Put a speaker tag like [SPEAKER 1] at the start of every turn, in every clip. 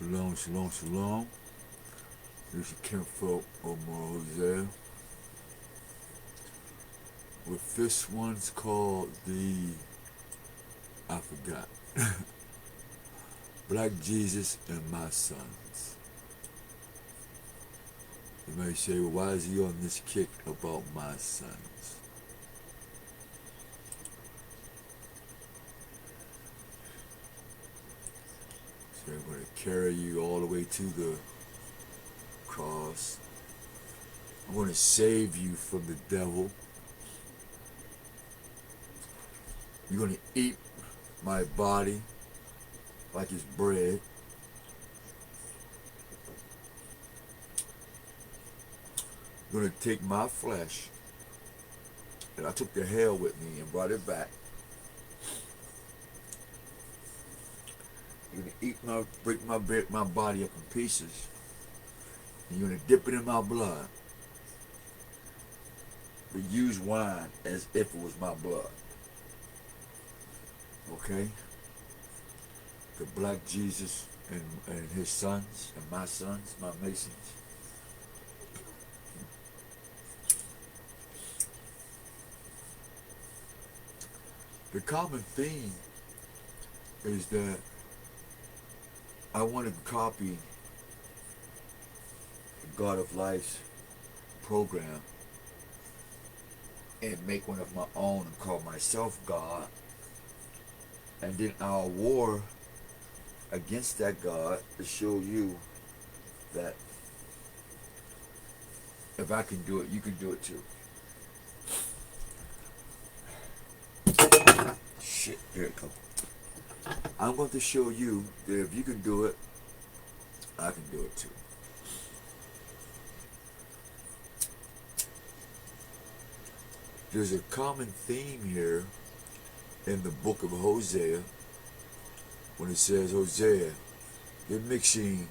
[SPEAKER 1] Shalom, shalom, shalom. This is Kinfolk Omar Jose. With this one's called I forgot. Black Jesus and My Sons. You may say, well, why is he on this kick about my sons? So I'm going to carry you all the way to the cross. I'm going to save you from the devil. You're going to eat my body like it's bread. You're going to take my flesh, and I took the hell with me and brought it back. You're going to break my body up in pieces, and you're going to dip it in my blood, but use wine as if it was my blood. Okay? The black Jesus and his sons, and my sons, my Masons. The common theme is that I want to copy the God of Life's program and make one of my own and call myself God. And then I'll war against that God to show you that if I can do it, you can do it too. Shit, here it comes. I'm going to show you that if you can do it, I can do it too. There's a common theme here in the book of Hosea when it says, Hosea, you're mixing.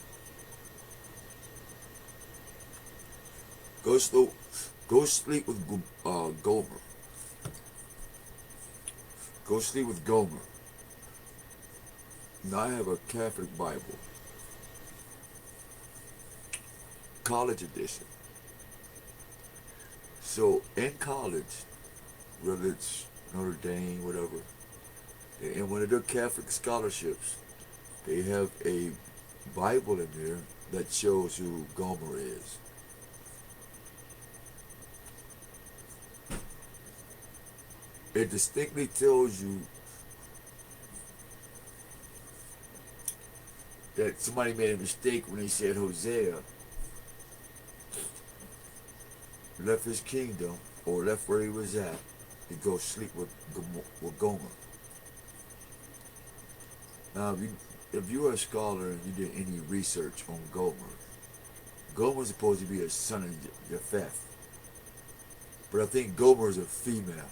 [SPEAKER 1] Go sleep with Gomer. Go sleep with Gomer. Now I have a Catholic Bible, college edition. So in college, whether it's Notre Dame, whatever, in one of their Catholic scholarships, they have a Bible in there that shows who Gomer is. It distinctly tells you that somebody made a mistake when they said Hosea left his kingdom or left where he was at to go sleep with Gomer. Now, if you were a scholar and you did any research on Gomer, Gomer's supposed to be a son of Japheth. But I think Gomer is a female.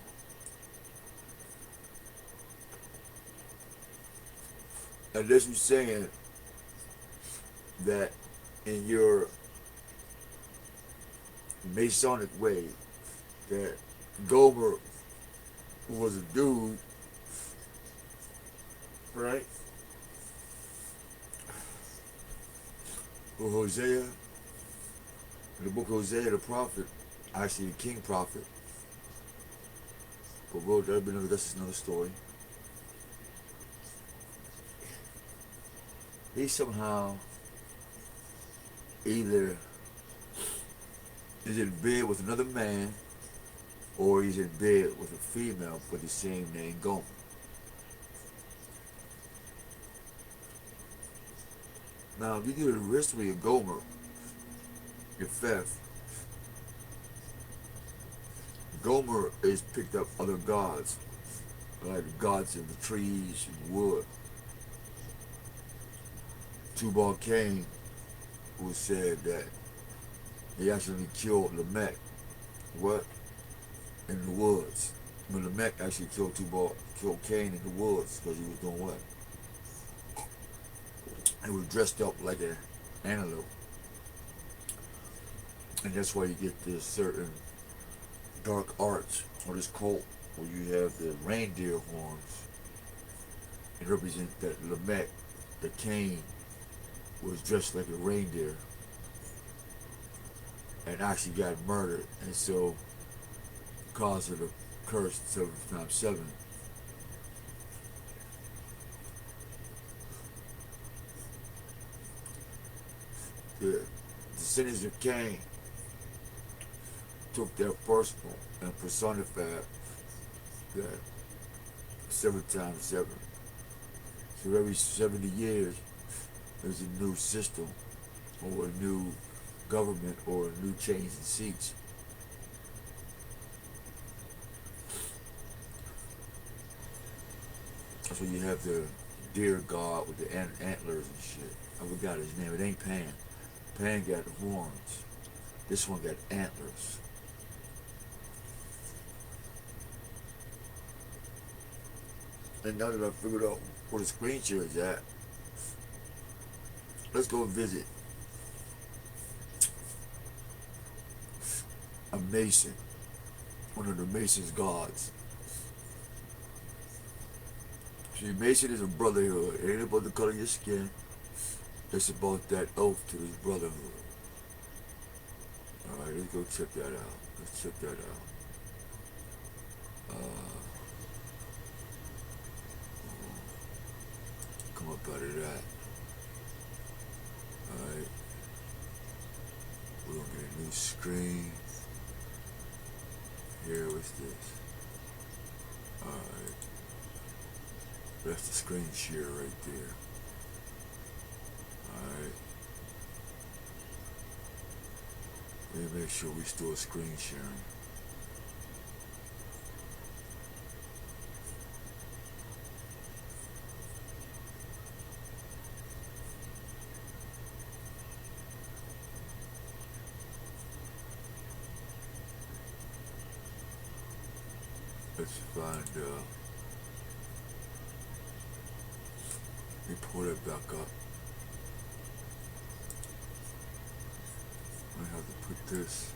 [SPEAKER 1] And this is saying that in your Masonic way, that Gomer was a dude, right? Well, Hosea, in the book of Hosea, the prophet, actually the king prophet, but well, that's another story. He somehow either is in bed with another man or he's in bed with a female with the same name, Gomer. Now, if you do the history of Gomer, Japheth, Gomer is picked up other gods, like the gods of the trees and wood. Tubal-Cain, who said that he actually killed Lamech, in the woods. When Lamech actually killed Cain in the woods because he was doing what? He was dressed up like an antelope. And that's why you get this certain dark arts or this cult where you have the reindeer horns. It represents that Lamech, the Cain, was dressed like a reindeer and actually got murdered, and so caused her to curse 7 times 7. The descendants of Cain took their personal and personified that 7 times 7. So every 70 years, there's a new system or a new government or a new change in seats. So you have the deer god with the antlers and shit. I forgot his name. It ain't Pan. Pan got horns. This one got antlers. And now that I figured out where the screen share is at, let's go visit a Mason, one of the Mason's gods. See, Mason is a brotherhood. It ain't about the color of your skin. It's about that oath to this brotherhood. Alright, let's go check that out. Let's check that out. Come up out of that. Alright. We're gonna get a new screen. Here, what's this? Alright. That's the screen share right there. Alright. Let me make sure we still screen sharing. Let's find let me pull that back up. I have to put this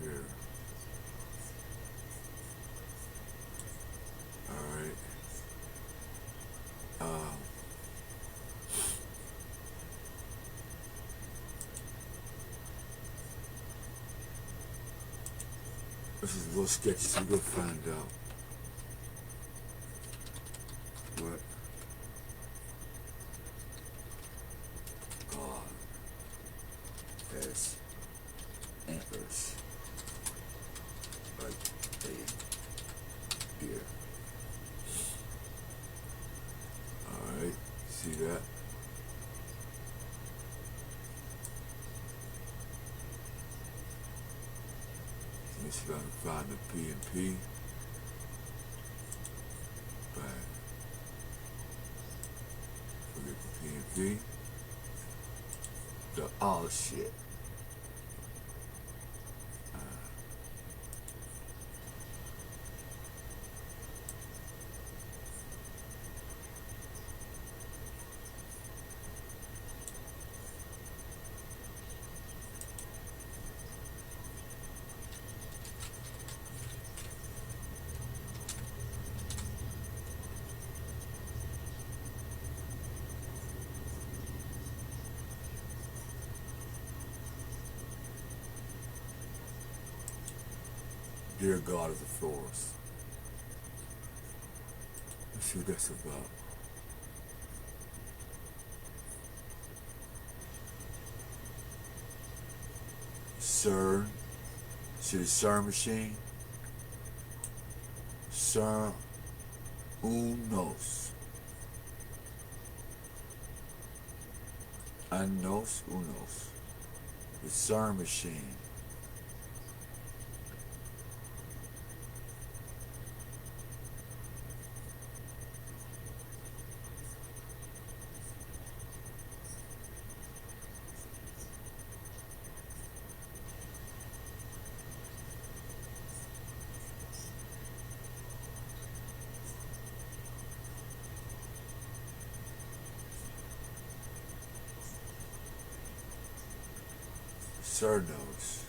[SPEAKER 1] here. Alright. This is a little sketchy, so we'll find out what God has antlers like a deer. Alright, see that? Let's see if I can find the P and P. Bang. Forget the P and P. Oh shit. Dear God of the forest. Let's see what that's about. CERN. See the CERN machine? CERN unos. Anos unos. The CERN machine. Cernos.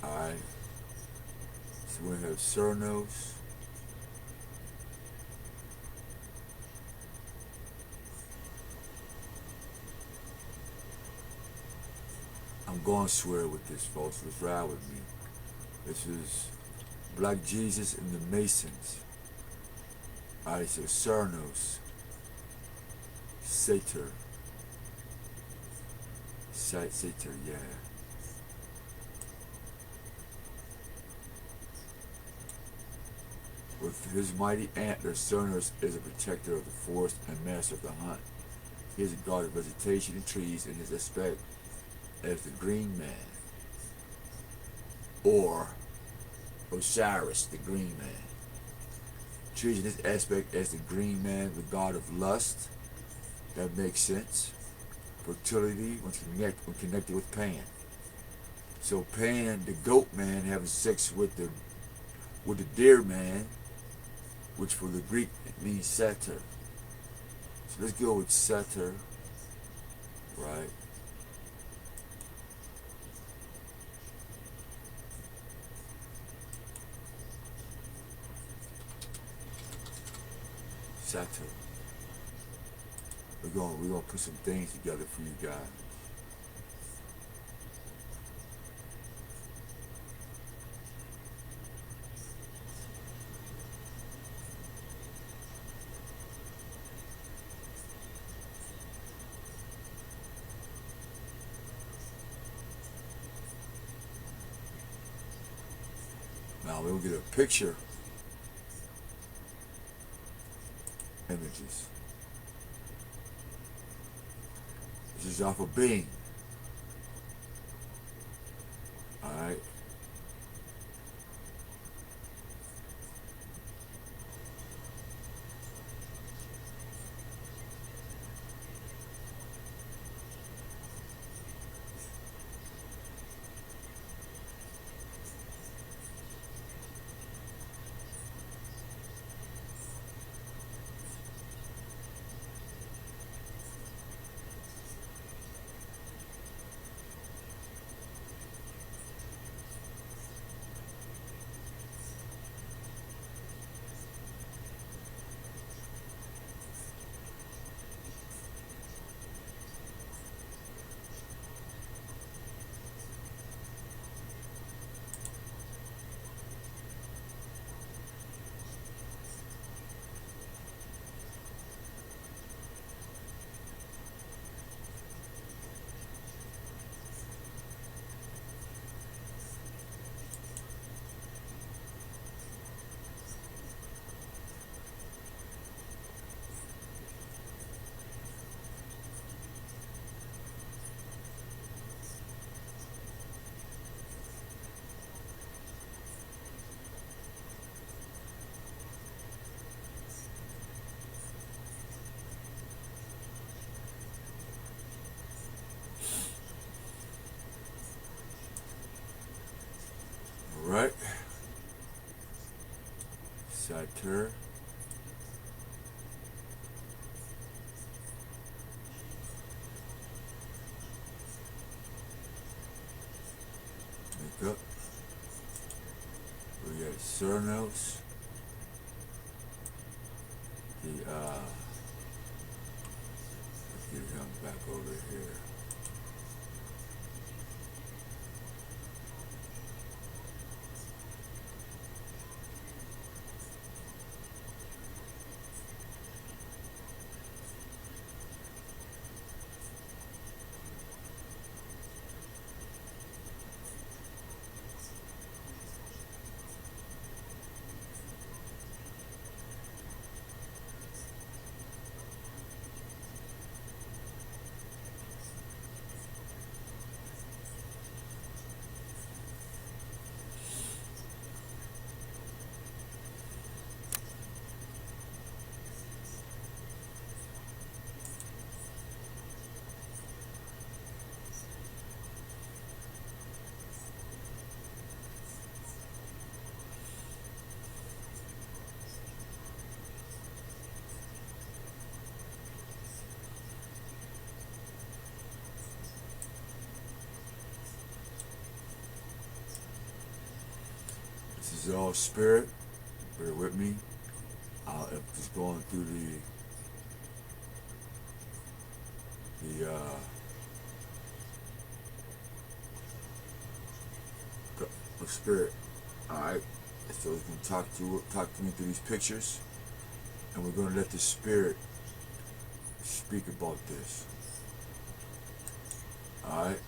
[SPEAKER 1] Alright. So we have Cernos. I'm going to swear with this, folks. Let's ride with me. This is Black Jesus and the Masons. Alright, so Cernos, Satyr, Satyr, yeah. With his mighty antlers, Cernos is a protector of the forest and master of the hunt. He is a god of vegetation and trees in his aspect as the Green Man, or Osiris, the Green Man. Trees in his aspect as the Green Man, the god of lust. That makes sense. Fertility when connected with Pan. So Pan, the goat man, having sex with the deer man, which for the Greek means satyr. So let's go with satyr, right? Satyr. We're gonna put some things together for you guys. Now we'll get a picture. Images. This is off of Bing. Alright. Alright. Satyr. Make up. We got Cernos. Let's get him back over here. This is all spirit. Bear with me. I'm just going through of spirit. Alright? So it's going to talk to me through these pictures, and we're going to let the spirit speak about this. Alright?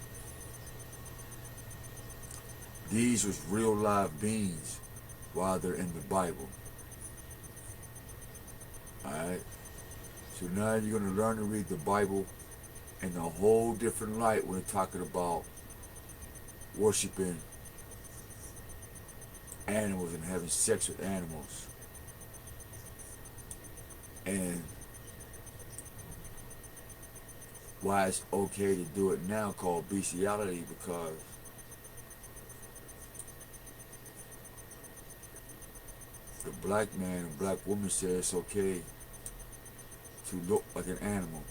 [SPEAKER 1] These was real live beings while they're in the Bible. Alright? So now you're going to learn to read the Bible in a whole different light when we're talking about worshiping animals and having sex with animals. And why it's okay to do it now, called bestiality, because the black man and black woman say it's okay to look like an animal.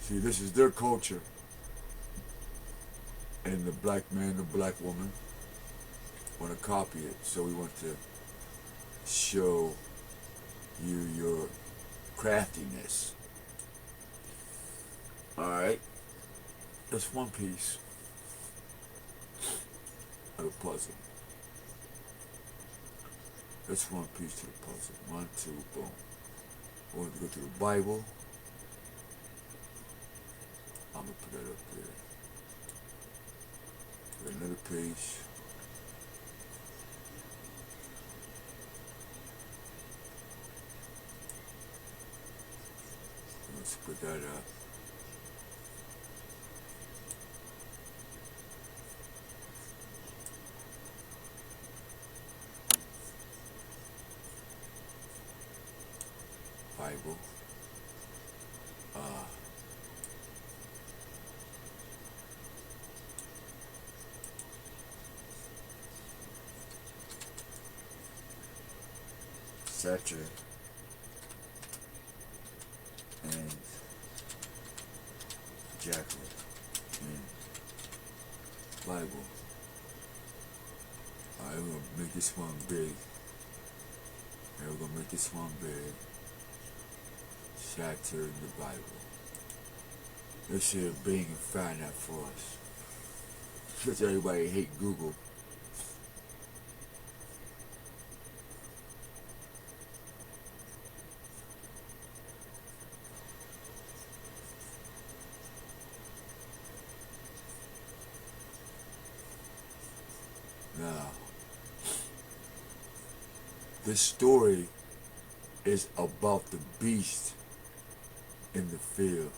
[SPEAKER 1] See, this is their culture. And the black man, the black woman want to copy it. So we want to show you your craftiness. Alright? That's one piece of the puzzle. That's one piece to the puzzle. 1, 2, boom. We're going to go to the Bible. I'm going to put that up there. Another page. Let's put that up. Bible. Saturn and Jackal and Bible. Alright, we're gonna make this one big. And we're gonna make this one big. Saturn and the Bible. Let's see if Bing can find that for us. Since everybody hate Google. Now, this story is about the beast in the field.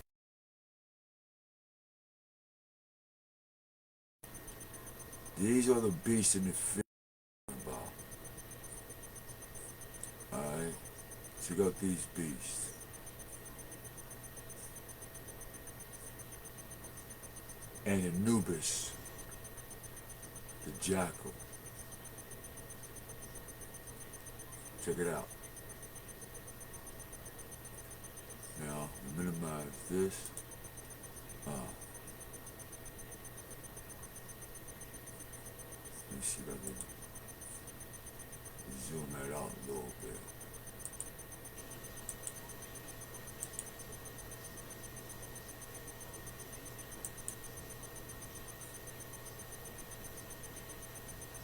[SPEAKER 1] These are the beasts in the field. Alright, check out these beasts. And Anubis, the jackal. Check it out. Now, minimize this. Let me see if I can zoom that out a little bit.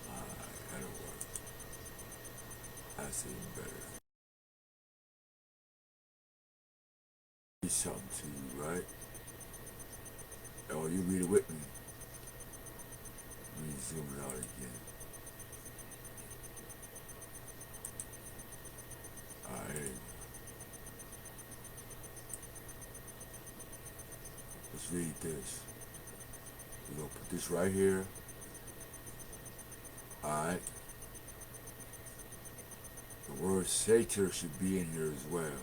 [SPEAKER 1] Alright, that'll work. That's even better. Something to you, right? Oh, you read it with me. Let me zoom it out again. Alright. Let's read this. We're gonna put this right here. Alright. The word Satyr should be in here as well.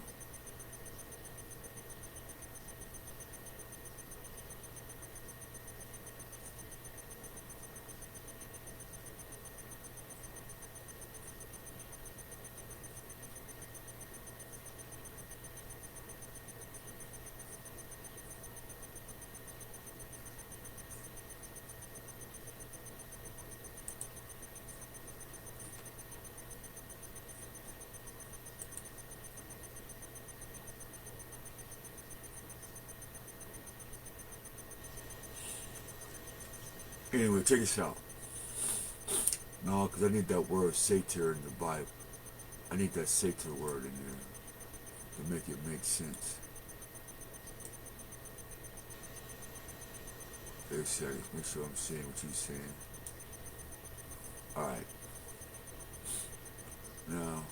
[SPEAKER 1] Anyway, check this out. No, because I need that word satyr in the Bible. I need that satyr word in there to make it make sense. Wait a second, make sure I'm saying what you're saying. Alright. Now,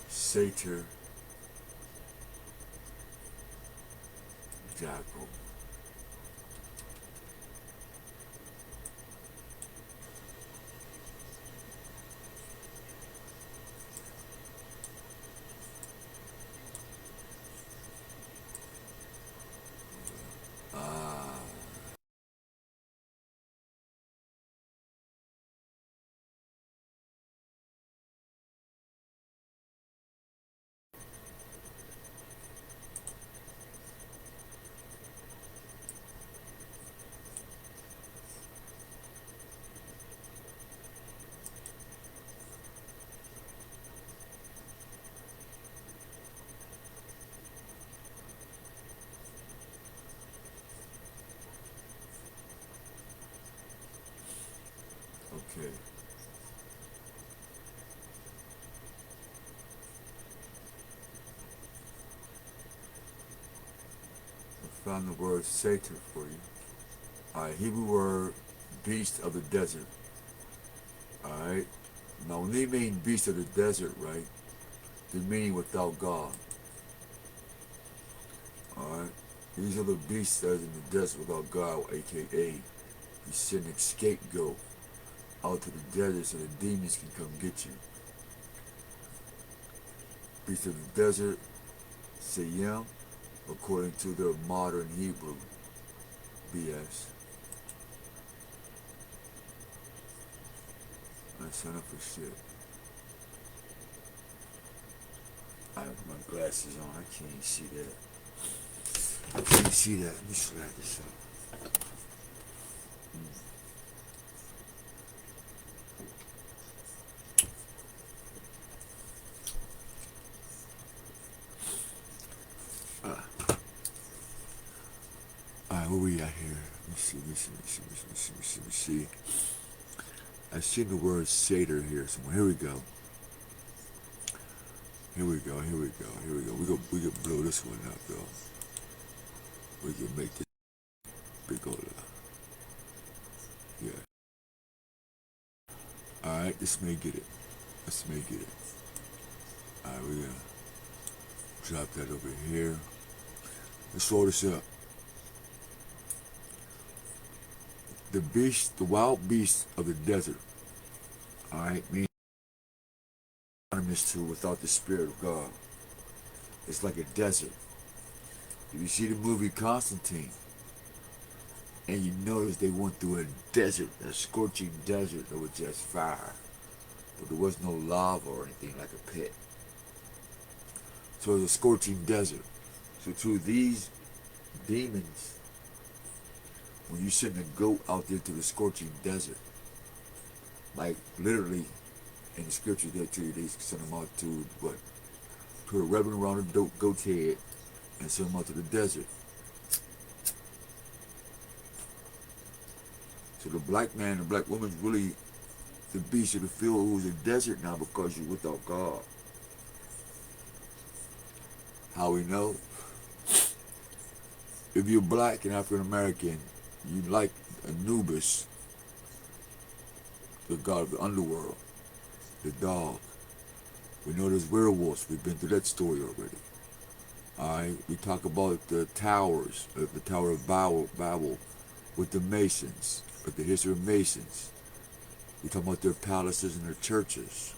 [SPEAKER 1] satyr, jackal. Ah. Okay. I found the word satyr for you. Alright, Hebrew word beast of the desert. Alright. Now when they mean beast of the desert, right, they mean without God. Alright. These are the beasts that is in the desert without God, aka you send a scapegoat out to the desert so the demons can come get you. Beast of the desert, Sayim, according to the modern Hebrew. BS. I sign up for shit. I have my glasses on, I can't see that. I can't see that. Let me slide this up. Alright, where we at here? Let me see. I seen the word satyr here somewhere. Here we go. We can blow this one up, though. We can make this big old, yeah. Alright, this may get it. Alright, we're gonna drop that over here. Let's roll this up. The wild beast of the desert. Alright, means to without the Spirit of God. It's like a desert. If you see the movie Constantine, and you notice they went through a desert, a scorching desert that was just fire. But there was no lava or anything like a pit. So it was a scorching desert. So to these demons, when you send a goat out there to the scorching desert, like literally in the scripture they tell you they send them out to what? Put a ribbon around the goat's head and send them out to the desert. So the black man and the black woman's really the beast of the field who's a desert now because you're without God. How we know? If you're black and African American, you like Anubis, the god of the underworld, the dog. We know there's werewolves. We've been through that story already. Alright, we talk about the towers, the Tower of Babel with the Masons, with the history of Masons. We talk about their palaces and their churches.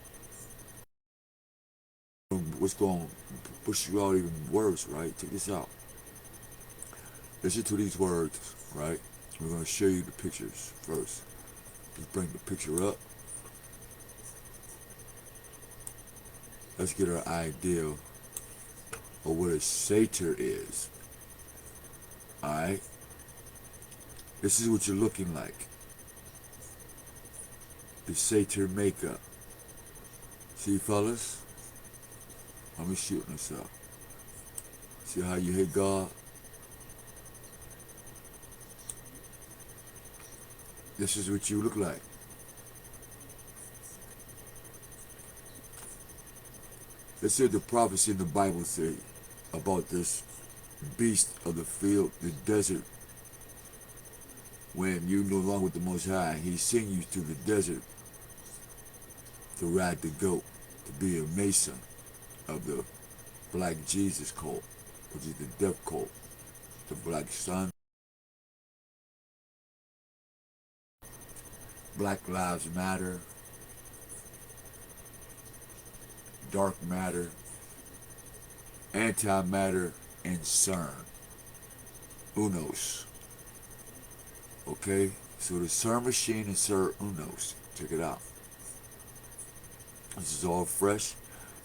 [SPEAKER 1] What's going to push you out even worse, right? Check this out. Listen to these words, right? We're going to show you the pictures first. Just bring the picture up. Let's get our idea of what a satyr is. Alright? This is what you're looking like. The satyr makeup. See, fellas? Let me shoot this up. See how you hit God? This is what you look like. This is the prophecy in the Bible say about this beast of the field, the desert. When you no longer with the Most High, He sent you to the desert to ride the goat, to be a mason of the Black Jesus cult, which is the death cult, the Black Sun. Black Lives Matter, Dark Matter, Antimatter, and CERN. Unos. Okay? So the CERN machine and CERN Unos. Check it out. This is all fresh,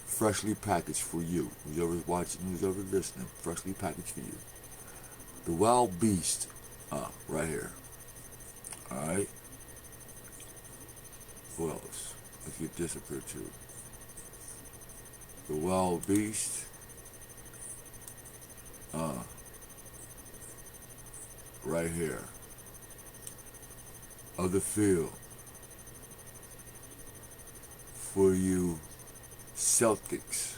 [SPEAKER 1] freshly packaged for you. Who's ever watching, who's ever listening, freshly packaged for you. The wild beast, right here. Alright? Who else? Let's get this up here too. The wild beast. Right here. Of the field. For you Celtics.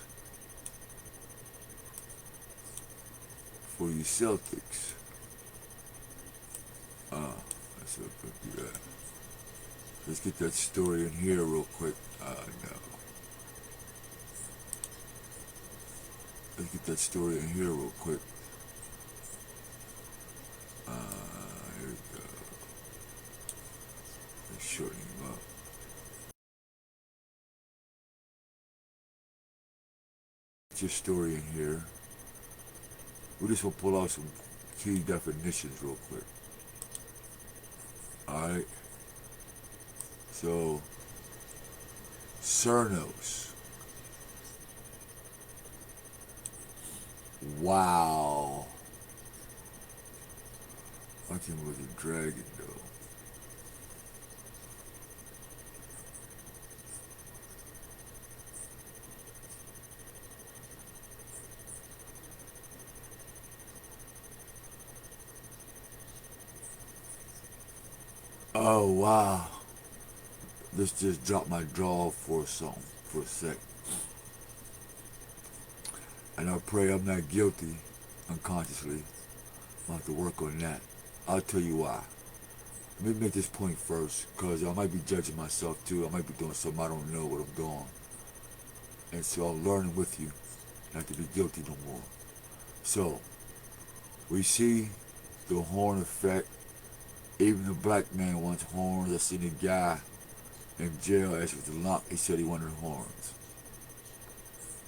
[SPEAKER 1] For you Celtics. Let's look at that. Let's get that story in here real quick. No. Let's get that story in here real quick. Here we go. Let's shorten him up. Get your story in here. We just want to pull out some key definitions real quick. Alright. So, Cernos. Wow. I think it was a dragon though. Oh wow. This just dropped my jaw for a sec. And I pray I'm not guilty unconsciously. I'll have to work on that. I'll tell you why. Let me make this point first, because I might be judging myself too. I might be doing something I don't know what I'm doing. And so I'm learning with you not to be guilty no more. So, we see the horn effect. Even the black man wants horns. I seen a guy in jail as with the lump. He said he wanted horns.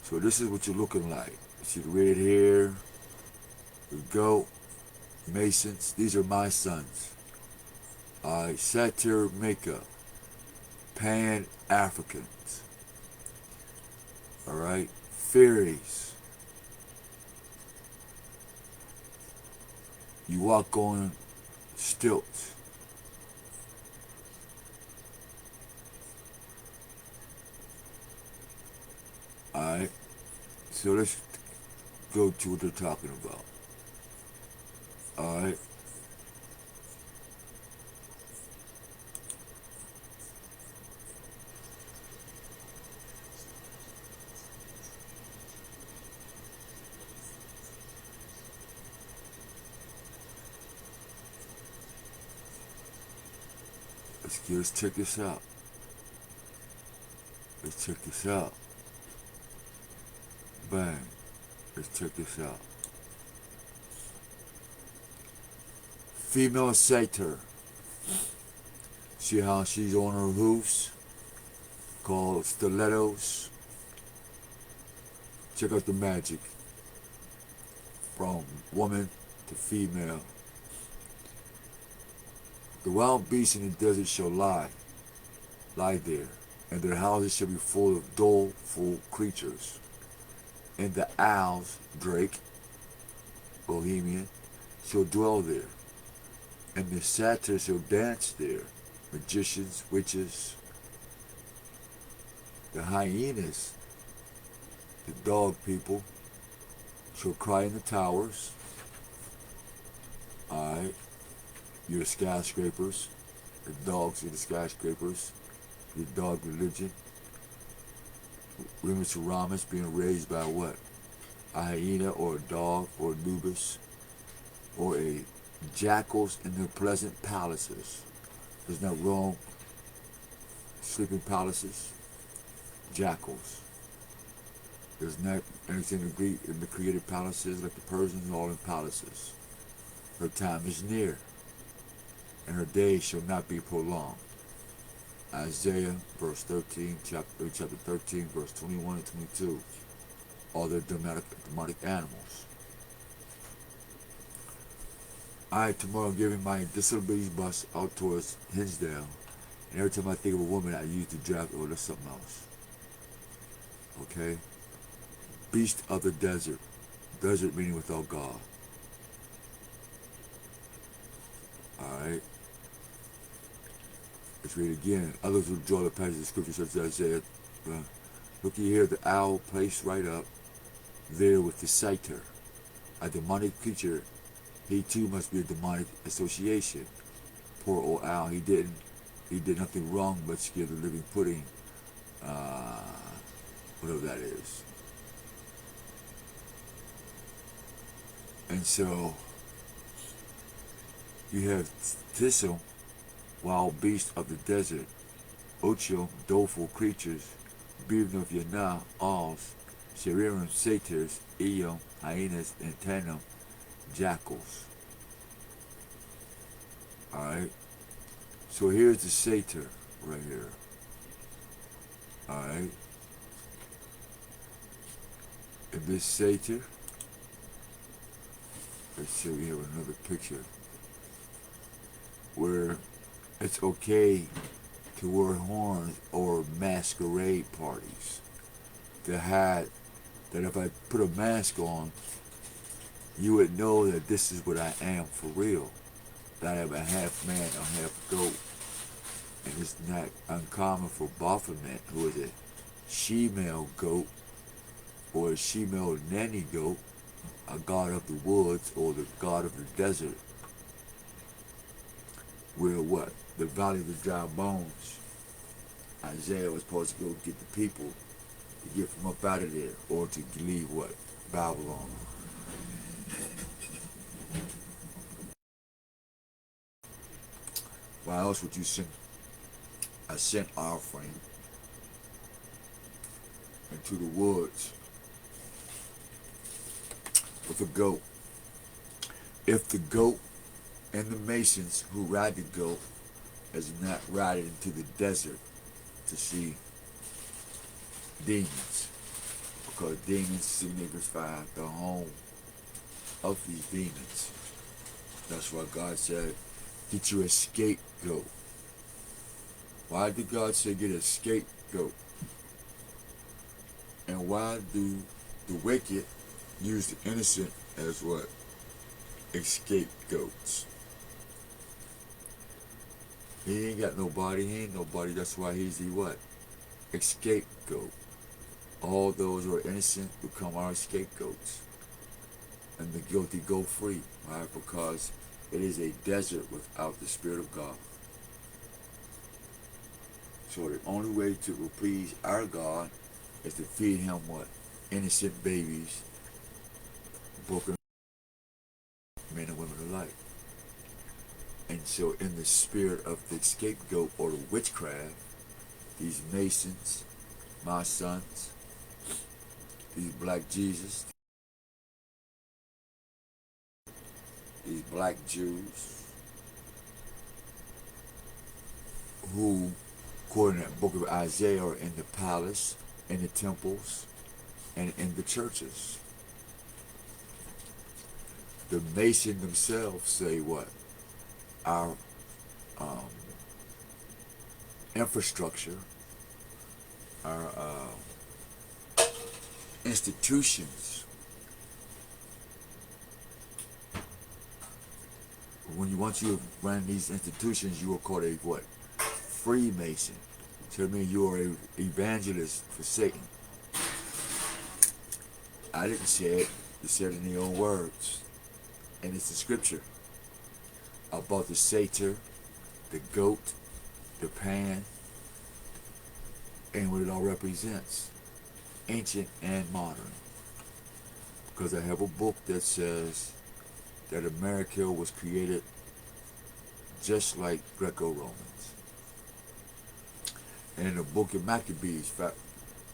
[SPEAKER 1] So this is what you're looking like. You see the red hair, the goat, Masons. These are my sons. Satyr makeup, Pan-Africans. Alright, fairies. You walk on stilts. Alright, so let's go to what they're talking about. Alright. Let's check this out. Let's check this out. Bang. Let's check this out. Female satyr. See how she's on her hoofs? Called stilettos. Check out the magic. From woman to female. The wild beasts in the desert shall lie there, and their houses shall be full of doleful creatures. And the owls, Drake, Bohemian, shall dwell there, and the satyrs shall dance there, magicians, witches, the hyenas, the dog people, shall cry in the towers. Alright. Your skyscrapers, the dogs in the skyscrapers, the dog religion, rhinoceros being raised by what? A hyena or a dog or Anubis or a jackals in their pleasant palaces. Isn't that wrong? Sleeping palaces, jackals. There's not anything to Greek in the created palaces like the Persians, all in palaces. Her time is near, and her days shall not be prolonged. Isaiah verse 13, chapter 13, verse 21 and 22. All the demonic animals. Alright, tomorrow I'm giving my disabilities bus out towards Hinsdale. And every time I think of a woman, I use the draft, oh, that's something else. Okay? Beast of the desert. Desert meaning without God. Alright? Let's read again. Others will draw the passage of scripture such as Isaiah. Look ye here, the owl placed right up there with the satyr. A demonic creature. He too must be a demonic association. Poor old owl. He did nothing wrong but scare the living pudding. Whatever that is. And so you have thistle, wild beast of the desert, ocho, doleful creatures, beaven of Yanah, alls, sheririm, satyrs, eon, hyenas, and tanum, jackals. Alright? So here's the satyr right here. Alright? And this satyr, let's see, we have another picture where it's okay to wear horns or masquerade parties to hide that if I put a mask on, you would know that this is what I am for real. That I am a half man or half goat. And it's not uncommon for Baphomet, who is a she-male goat or a she-male nanny goat, a god of the woods or the god of the desert, where what? The valley of the dry bones. Isaiah was supposed to go get the people to get them up out of there, or to leave what? Babylon. Why else would you send a scent offering into the woods with a goat? If the goat and the masons who ride the goat is not riding into the desert to see demons, because demons signify the home of these demons. That's why God said, get you a scapegoat. Why did God say get a scapegoat? And why do the wicked use the innocent as what? Scapegoats. He ain't got nobody, he ain't nobody, that's why he's the what? Scapegoat. All those who are innocent become our scapegoats. And the guilty go free. Why? Because it is a desert without the Spirit of God. So the only way to please our God is to feed him what? Innocent babies, broken men and women alike. And so in the spirit of the scapegoat or the witchcraft, these masons, my sons, these black Jesus, these black Jews, who, according to the book of Isaiah, are in the palace, in the temples, and in the churches. The Masons themselves say what? Our infrastructure, our institutions. Once you run these institutions, you are called a what? Freemason. So that means you are an evangelist for Satan. I didn't say it. You said it in your own words. And it's the scripture about the satyr the goat, the pan, and what it all represents, ancient and modern. Because I have a book that says that America was created just like Greco-Romans. And in the book of Maccabees,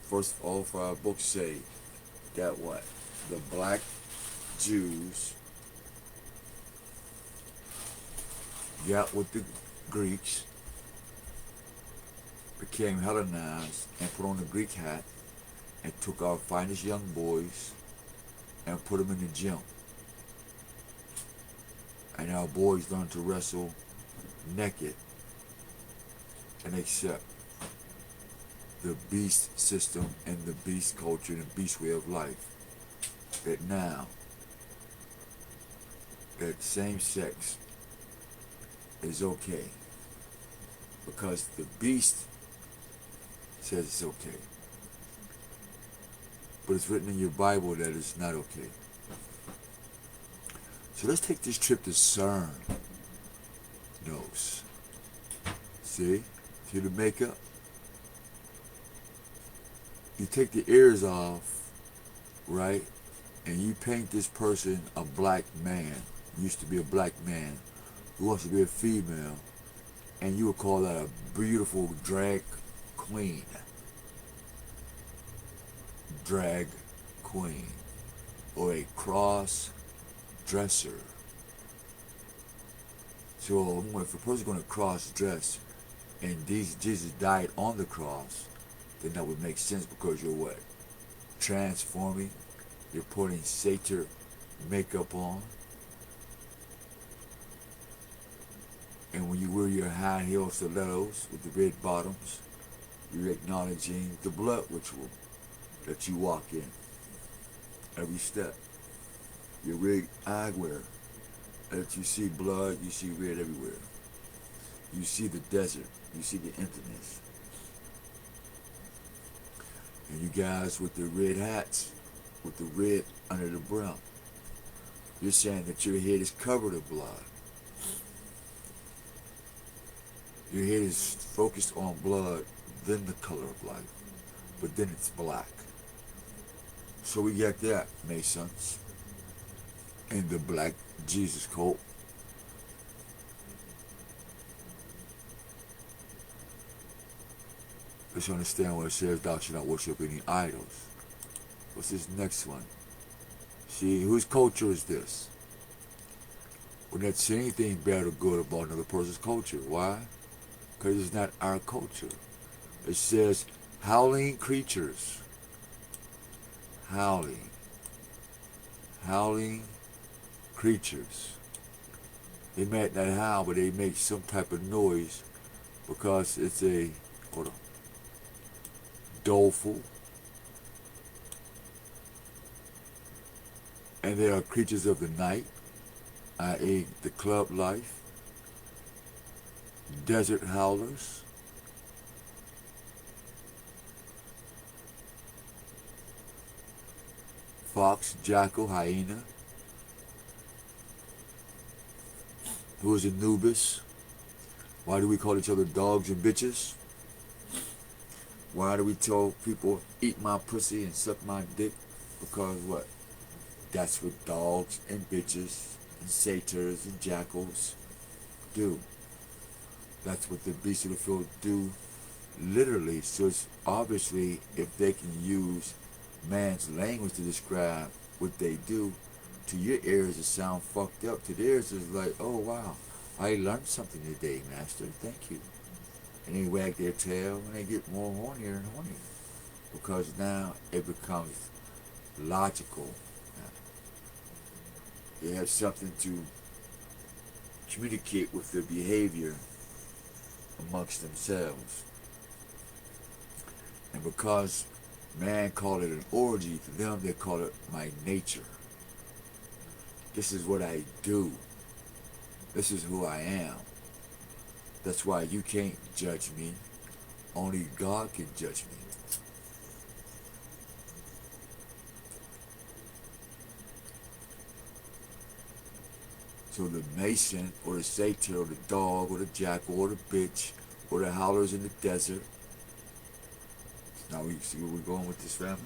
[SPEAKER 1] first all 5 books say that what? The black Jews got with the Greeks, became Hellenized, and put on the Greek hat, and took our finest young boys and put them in the gym. And our boys learned to wrestle naked and accept the beast system and the beast culture and the beast way of life. That now, that same sex is okay. Because the beast says it's okay. But it's written in your Bible that it's not okay. So let's take this trip to CERN. Nose. See the makeup? You take the ears off, right? And you paint this person a black man, used to be a black man, who wants to be a female, and you would call that a beautiful drag queen. Drag queen. Or a cross dresser. So if a person's going to cross dress and Jesus died on the cross, then that would make sense, because you're what? Transforming. You're putting satyr makeup on. And when you wear your high heel stilettos with the red bottoms, you're acknowledging the blood ritual that you walk in. Every step. Your red eyewear. As you see blood, you see red everywhere. You see the desert. You see the emptiness. And you guys with the red hats, with the red under the brim, you're saying that your head is covered in blood. Your head is focused on blood, then the color of life, but then it's black. So we got that, Masons, in the black Jesus cult. Let's understand what it says, thou shalt not worship any idols. What's this next one? See, whose culture is this? We're not saying anything bad or good about another person's culture. Why? Because it's not our culture. It says, howling creatures. Howling. Howling creatures. They might not howl, but they make some type of noise because it's a, hold on, doleful. And they are creatures of the night, i.e. the club life, desert howlers, fox, jackal, hyena. Who is Anubis? Why do we call each other dogs and bitches? Why do we tell people, eat my pussy and suck my dick? Because what? That's what dogs and bitches and satyrs and jackals do. That's what the beasts of the field do, literally. So it's obviously, if they can use man's language to describe what they do, to your ears it sounds fucked up. To theirs it's like, oh wow, I learned something today, master. Thank you. And they wag their tail and they get more hornier and hornier. Because now it becomes logical. They have something to communicate with their behavior amongst themselves. And because man called it an orgy, to them they call it my nature. This is what I do. This is who I am. That's why you can't judge me. Only God can judge me. So the mason or the satyr or the dog or the jackal or the bitch or the howlers in the desert. Now we see where we're going with this, family?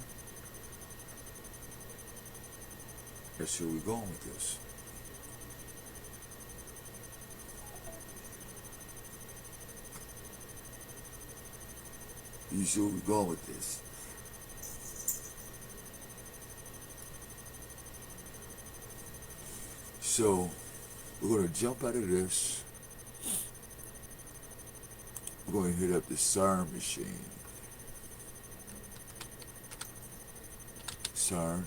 [SPEAKER 1] Let's see where we're going with this. You see where we're going with this? So we're going to jump out of this. We're going to hit up the CERN machine. CERN.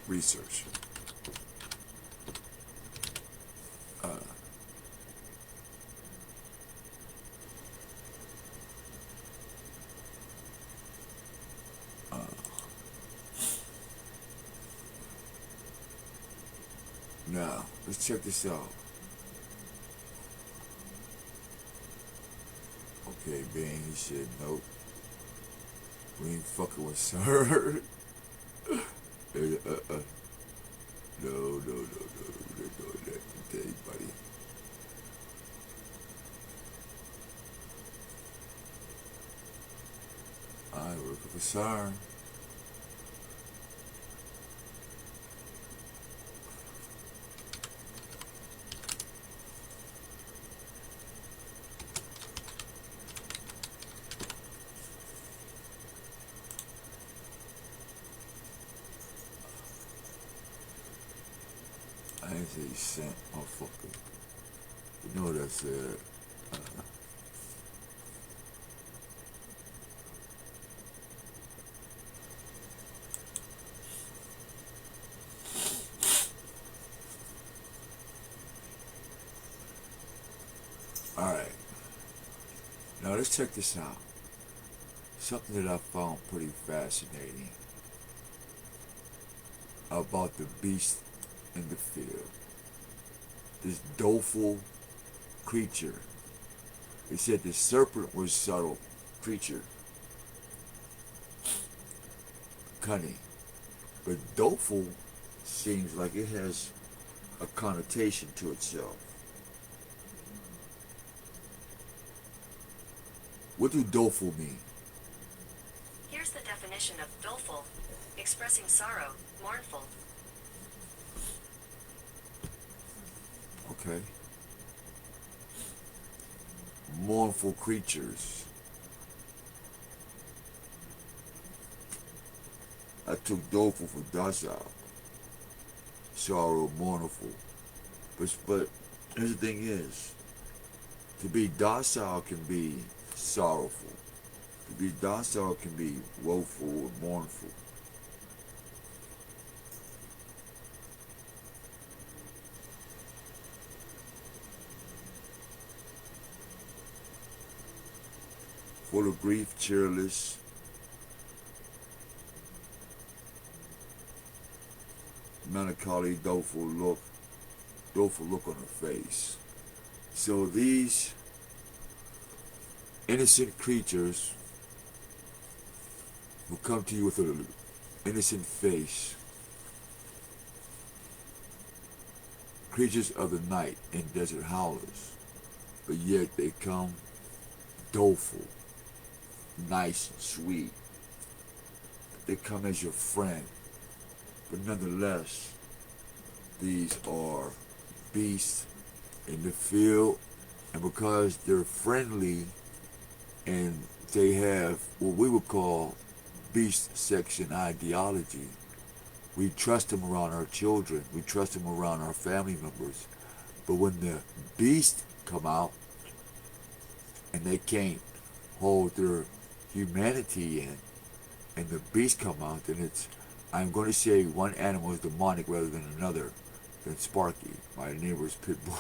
[SPEAKER 1] Research. Now, let's check this out. Okay, Bing, he said, nope. We ain't fucking with CERN. No, we're not doing that today, buddy. I'm working for CERN. I ain't say cent, motherfucker. You know what I said? Alright. Now let's check this out. Something that I found pretty fascinating about the beast in the field. This doleful creature. They said the serpent was subtle creature. Cunning. But doleful seems like it has a connotation to itself. What do doleful mean?
[SPEAKER 2] Here's the definition of doleful. Expressing sorrow, mournful.
[SPEAKER 1] Okay. Mournful creatures. I took doleful for docile. Sorrow, mournful. But here's the thing is, to be docile can be sorrowful. To be docile can be woeful or mournful. Full of grief, cheerless. Melancholy, doleful look on her face. So these innocent creatures will come to you with an innocent face. Creatures of the night and desert howlers, but yet they come doleful, nice and sweet. They come as your friend, but nonetheless, these are beasts in the field, and because they're friendly and they have what we would call beast section ideology, we trust them around our children, we trust them around our family members. But when the beasts come out and they can't hold their humanity in, and the beasts come out, then it's, I'm going to say one animal is demonic rather than another, than Sparky, my neighbor's pit bull.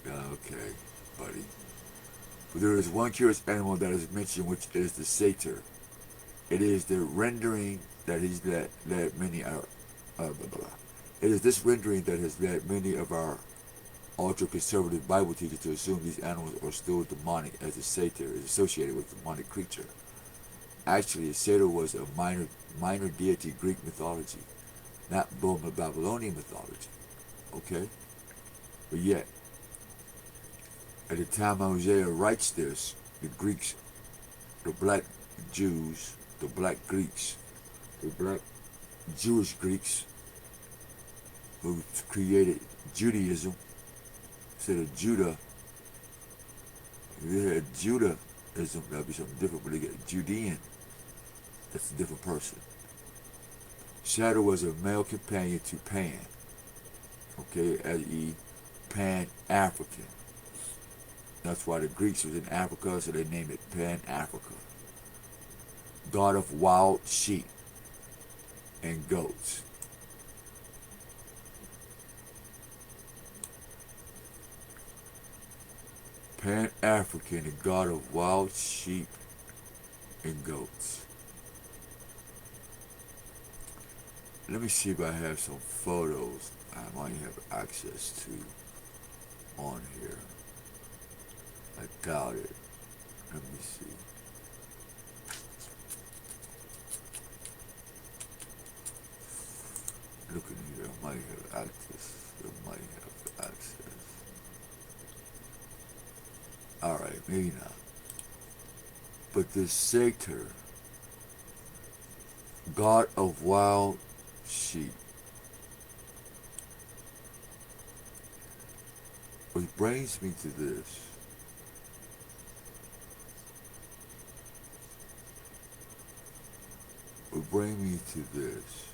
[SPEAKER 1] Okay, buddy. But there is one curious animal that is mentioned, which is the satyr. It is the rendering that he's led many blah, blah, blah. It is this rendering that has led many of our ultra-conservative Bible teachers to assume these animals are still demonic, as the satyr is associated with a demonic creature. Actually, a satyr was a minor deity Greek mythology, not Babylonian mythology. Okay? But yet, at the time Hosea writes this, the Greeks, the black Jews, the black Greeks, the black Jewish Greeks who created Judaism, instead of Judah, if they had Judaism, that'd be something different, but they get Judean, that's a different person. Shadow was a male companion to Pan, okay, i.e. Pan-African. That's why the Greeks was in Africa, so they named it Pan-Africa. God of wild sheep and goats. Pan-African, the god of wild sheep and goats. Let me see if I have some photos I might have access to on here. I doubt it. Let me see. Look in here, I might have access. I might have access. Alright, maybe not. But this satyr, god of wild sheep, which brings me to this. Would bring me to this.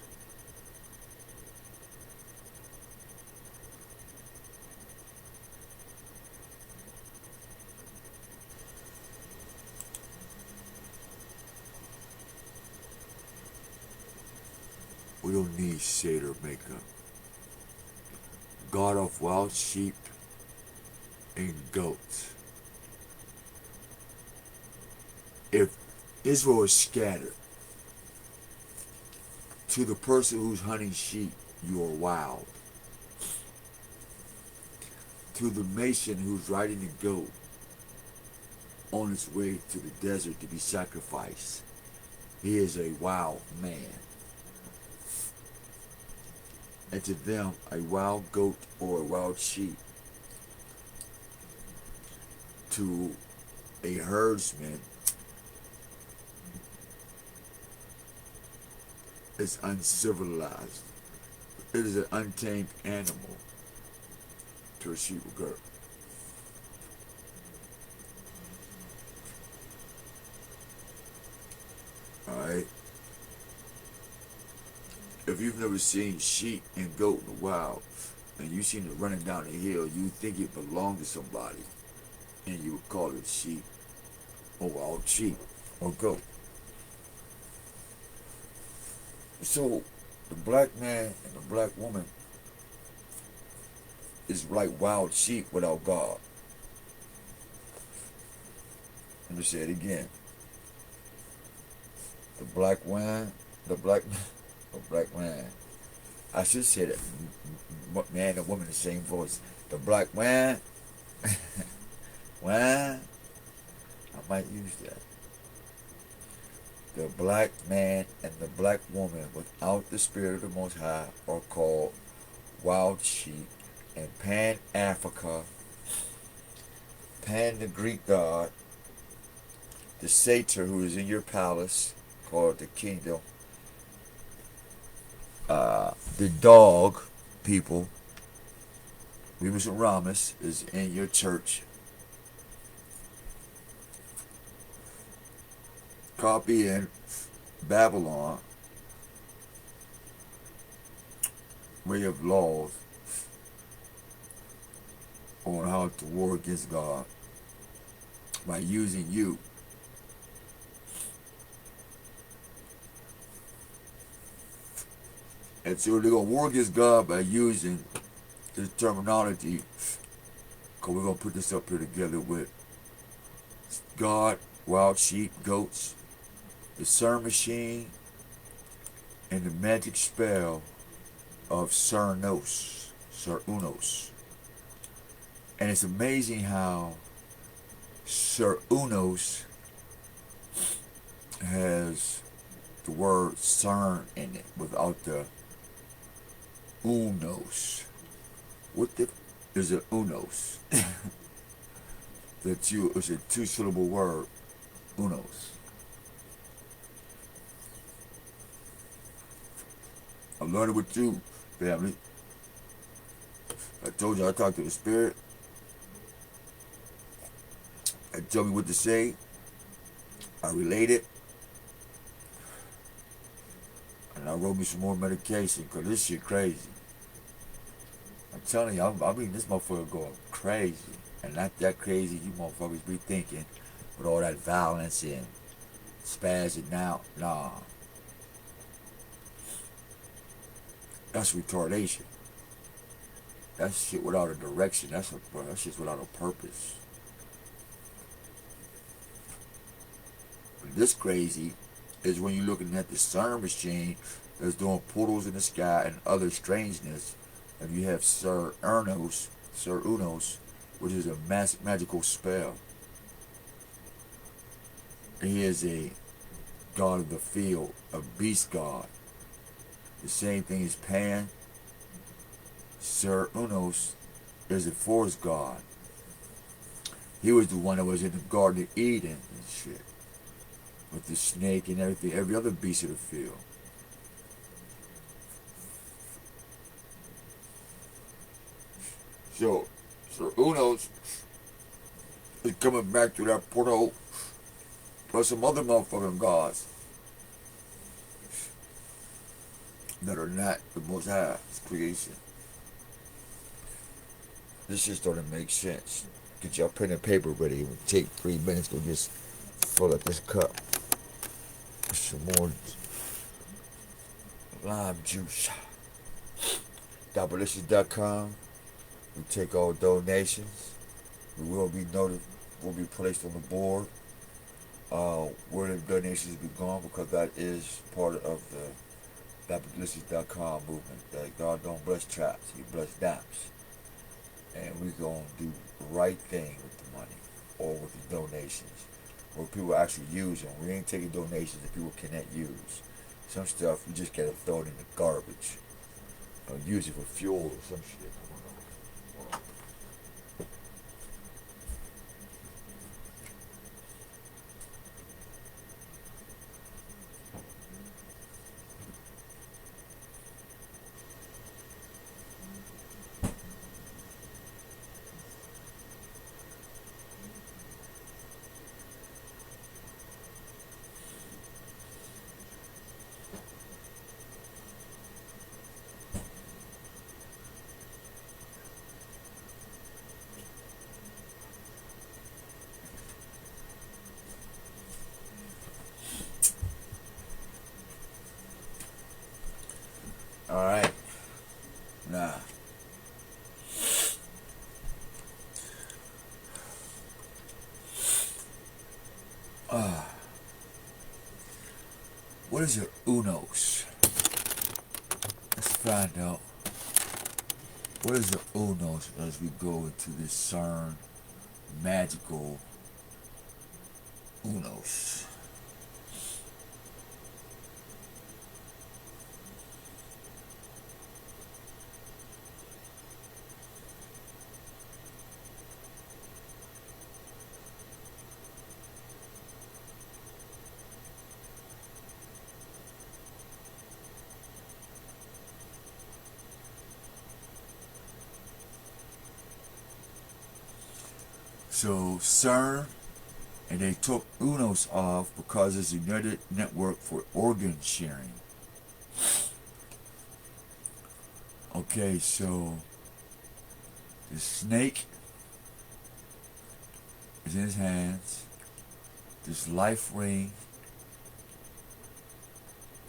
[SPEAKER 1] We don't need satyr makeup. God of wild sheep and goats. If Israel is scattered, to the person who's hunting sheep, you are wild. To the mason who's riding the goat on its way to the desert to be sacrificed, he is a wild man. And to them, a wild goat or a wild sheep, to a herdsman, is uncivilized. It is an untamed animal to a sheep or goat. Alright? If you've never seen sheep and goat in the wild, and you seen it running down the hill, you think it belonged to somebody, and you would call it sheep, or wild sheep, or goat. So, the black man and the black woman is like wild sheep without God. Let me say it again. The black man, the black man. I should say that man and woman in the same voice. The black man, I might use that. The black man and the black woman without the spirit of the Most High are called wild sheep. And Pan-Africa, Pan the Greek god, the satyr who is in your palace, called the kingdom, the dog people, Remus and Ramus, is in your church. Copying Babylon way of laws on how to war against God by using you. And so they're going to war against God by using this terminology, because we're going to put this up here together with God, wild sheep, goats, the CERN machine, and the magic spell of Cernos. And it's amazing how Sir Unos has the word CERN in it without the Unos. What the is a Unos? It's a two-syllable word, Unos. I'm learning with you, family. I told you I talked to the spirit. It told me what to say. I relayed it. And I wrote me some more medication because this shit crazy. I'm telling you, I mean, this motherfucker going crazy. And not that crazy you motherfuckers be thinking with all that violence and spazzing out. Nah. That's retardation. That's shit without a direction. That shit's without a purpose. But this crazy is when you're looking at the CERN machine that's doing portals in the sky and other strangeness. And you have Sir Unos, which is a magical spell. He is a god of the field, a beast god. The same thing as Pan. Sir Unos is a forest god. He was the one that was in the Garden of Eden and shit. With the snake and everything, every other beast of the field. So, Sir Unos is coming back through that portal plus some other motherfucking gods that are not the Most High's creation. This just doesn't make sense. Get your pen and paper ready. It will take 3 minutes to just fill up this cup. Some more lime juice. Doubleissues.com. We take all donations. We will be placed on the board. Where the donations be gone, because that is part of the Doubleissues.com movement. That God don't bless traps, He bless daps. And we're going to do the right thing with the money or with the donations where people actually use them. We ain't taking donations that people cannot use. Some stuff you just gotta throw it in the garbage or use it for fuel or some shit. Alright. Nah. What is an Unos? Let's find out. What is the Unos as we go into this CERN magical Unos? So CERN, and they took UNOS off because it's a United Network for Organ Sharing. Okay, so the snake is in his hands, this life ring,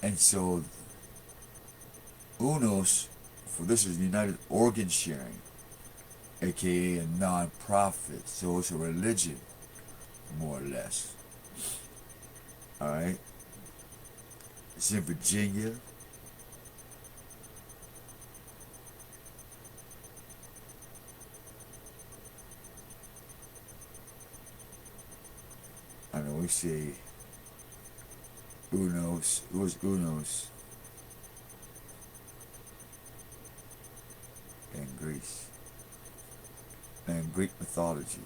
[SPEAKER 1] and so UNOS, for this is United Organ Sharing, aka a non-profit, so it's a religion, more or less. Alright? It's in Virginia. see, Unos, who was Unos in Greece, in Greek mythology?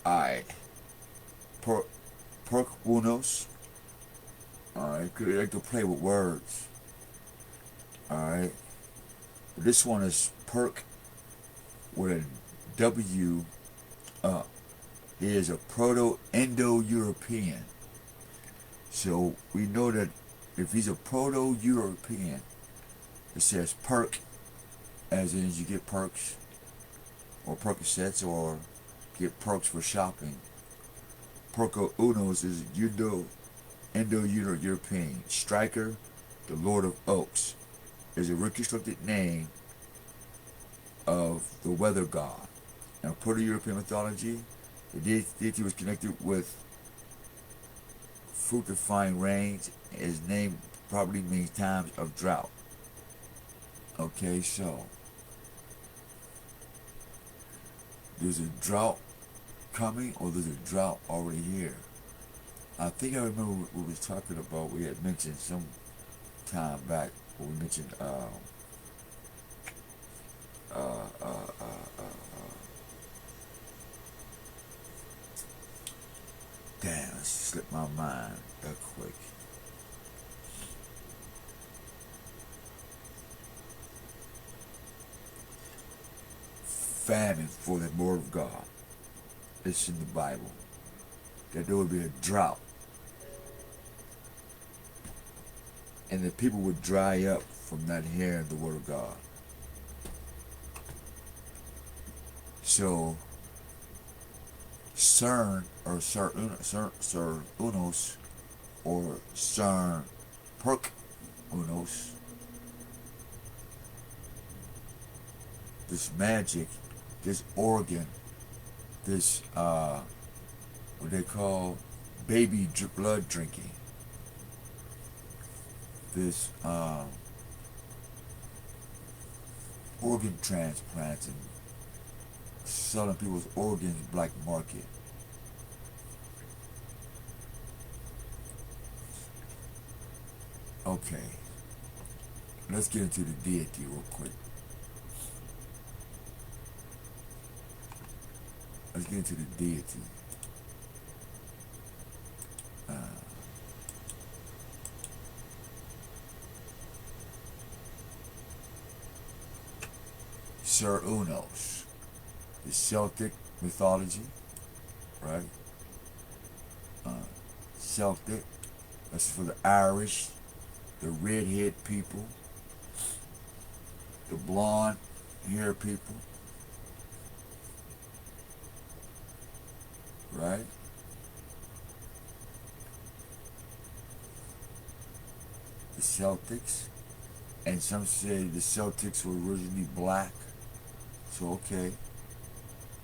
[SPEAKER 1] Alright, Perk Unos. Alright, they like to play with words. Alright, this one is Perk with a W. He is a Proto-Indo-European. So we know that if he's a Proto-European, it says perk, as in you get perks, or Percocets, or get perks for shopping. Perco Unos is Indo-European. Striker, the Lord of Oaks, is a reconstructed name of the weather god. Now, Proto-European mythology, the deity was connected with fructifying rains. His name probably means times of drought. Okay, so there's a drought coming, or there's a drought already here. I think I remember what we was talking about. We had mentioned some time back when we mentioned damn, it slipped my mind that quick. Famine for the word of God. It's in the Bible. That there would be a drought. And the people would dry up from not hearing the word of God. So CERN, or Sir Unos, or CERN Perk Unos, this magic, this organ, this what they call baby blood drinking, this organ transplants and selling people's organs black market. Okay, let's get into the deity real quick. Let's get into the deity. Sir Unos, the Celtic mythology, right? Celtic, that's for the Irish, the redhead people, the blonde hair people, right? The Celtics, and some say the Celtics were originally black. So okay,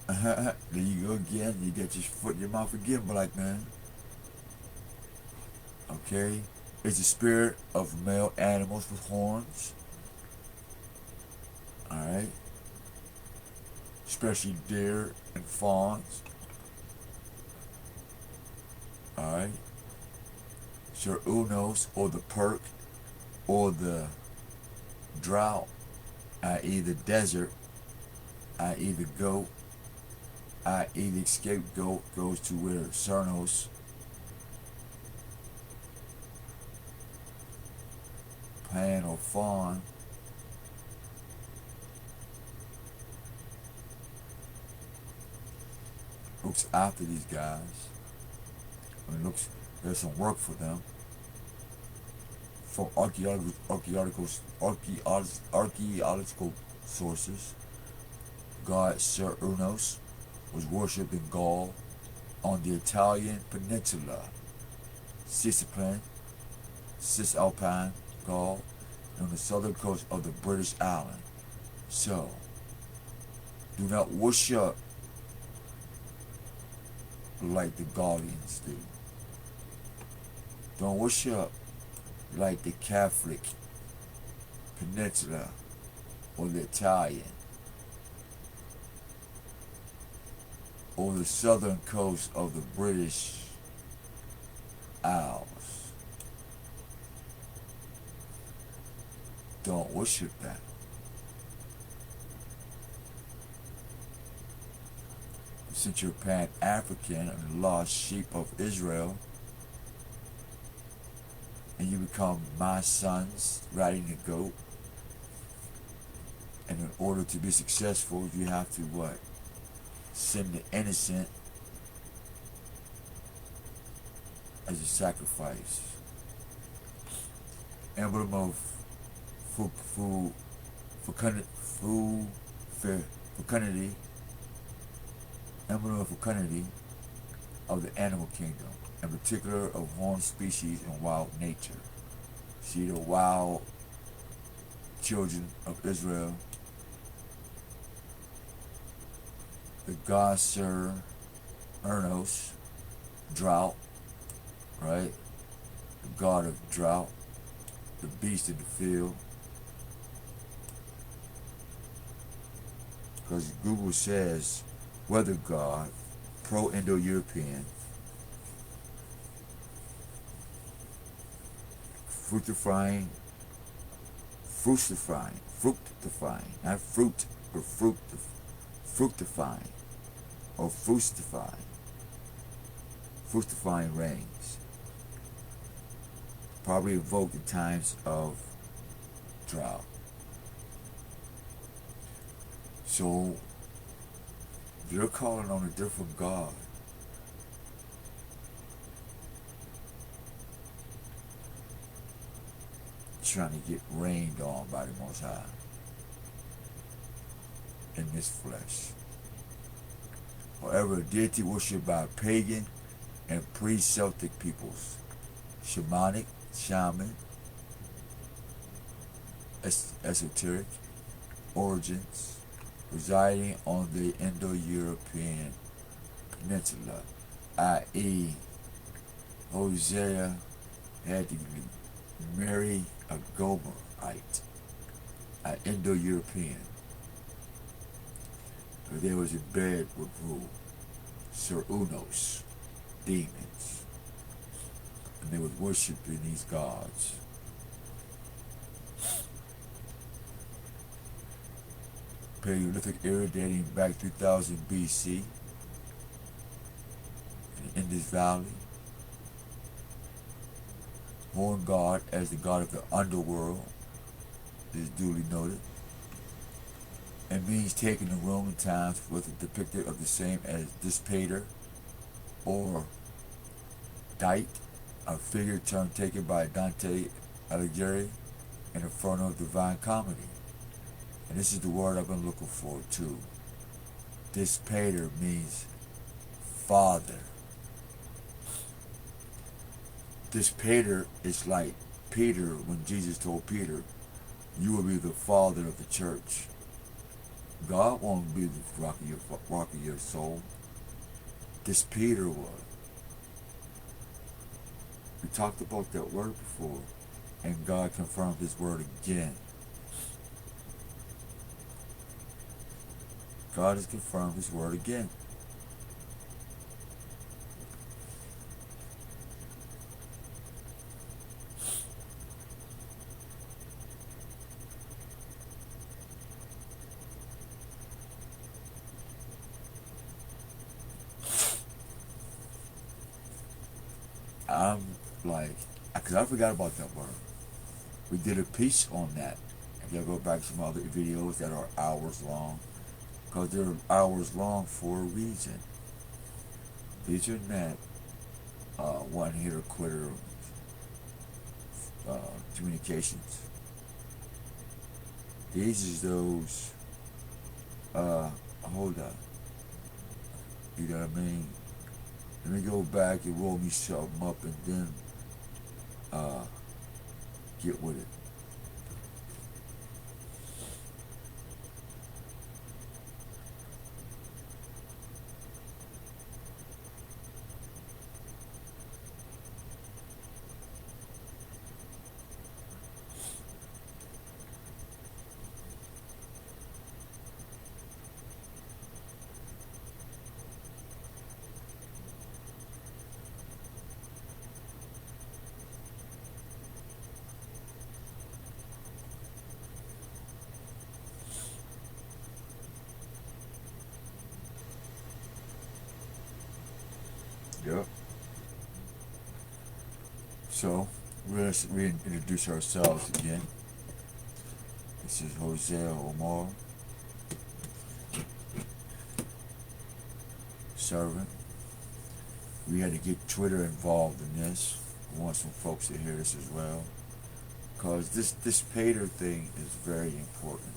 [SPEAKER 1] there you go again. You got your foot in your mouth again, black man. Okay, it's the spirit of male animals with horns. All right, especially deer and fawns. All right, Sir Unos, or the perk, or the drought, i.e. the desert, i.e. the goat, i.e. the scapegoat goes to where Cernos, pan or fawn, looks after these guys. I mean, there's some work for them. From archaeological sources, god Sir Unos was worshipped in Gaul, on the Italian peninsula, Sicily, Cisalpine Gaul, and on the southern coast of the British Island. So, do not worship like the Gaulians do. Don't worship like the Catholic Peninsula or the Italian or the southern coast of the British Isles. Don't worship that. Since you're Pan-African and the lost sheep of Israel, and you become my sons riding the goat, and in order to be successful, you have to what? Send the innocent as a sacrifice. Emblem of fecundity, emblem of fecundity of the animal kingdom, in particular of horned species and wild nature. See, the wild children of Israel, the god Sir Ernos, drought, right? The god of drought, the beast of the field. Because Google says weather god, pro-Indo-European, fructifying, not fruit, but fructifying, or fructifying rains, probably invoked in times of drought. So they're calling on a different God. Trying to get rained on by the Most High in this flesh. However, a deity worshipped by pagan and pre-Celtic peoples, shamanic, shaman, esoteric origins, residing on the Indo-European peninsula, i.e. Hosea had to marry a Gomerite, an Indo-European. They was in bed with who? Sir Unos, demons. And they was worshiping these gods. Paleolithic era dating back 3000 BC in the Indus Valley. Horn god as the god of the underworld is duly noted. It means taken in Roman times with a depicted of the same as Dispater or Dite, a figure term taken by Dante Alighieri in Inferno of Divine Comedy. And this is the word I've been looking for too. Dispater means father. Dispater is like Peter when Jesus told Peter, you will be the father of the church. God won't be the rock of your soul. This Peter was. We talked about that word before, and God confirmed his word again. God has confirmed his word again. I'm like, because I forgot about that word. We did a piece on that. If y'all go back to some other videos that are hours long, because they're hours long for a reason. These are not one-hitter quitter communications. These is those, hold up. You know what I mean? Let me go back and roll me something up and then get with it. Yep. So, let's reintroduce ourselves again. This is Jose Omar, servant. We had to get Twitter involved in this. We want some folks to hear this as well. Because this Pater thing is very important.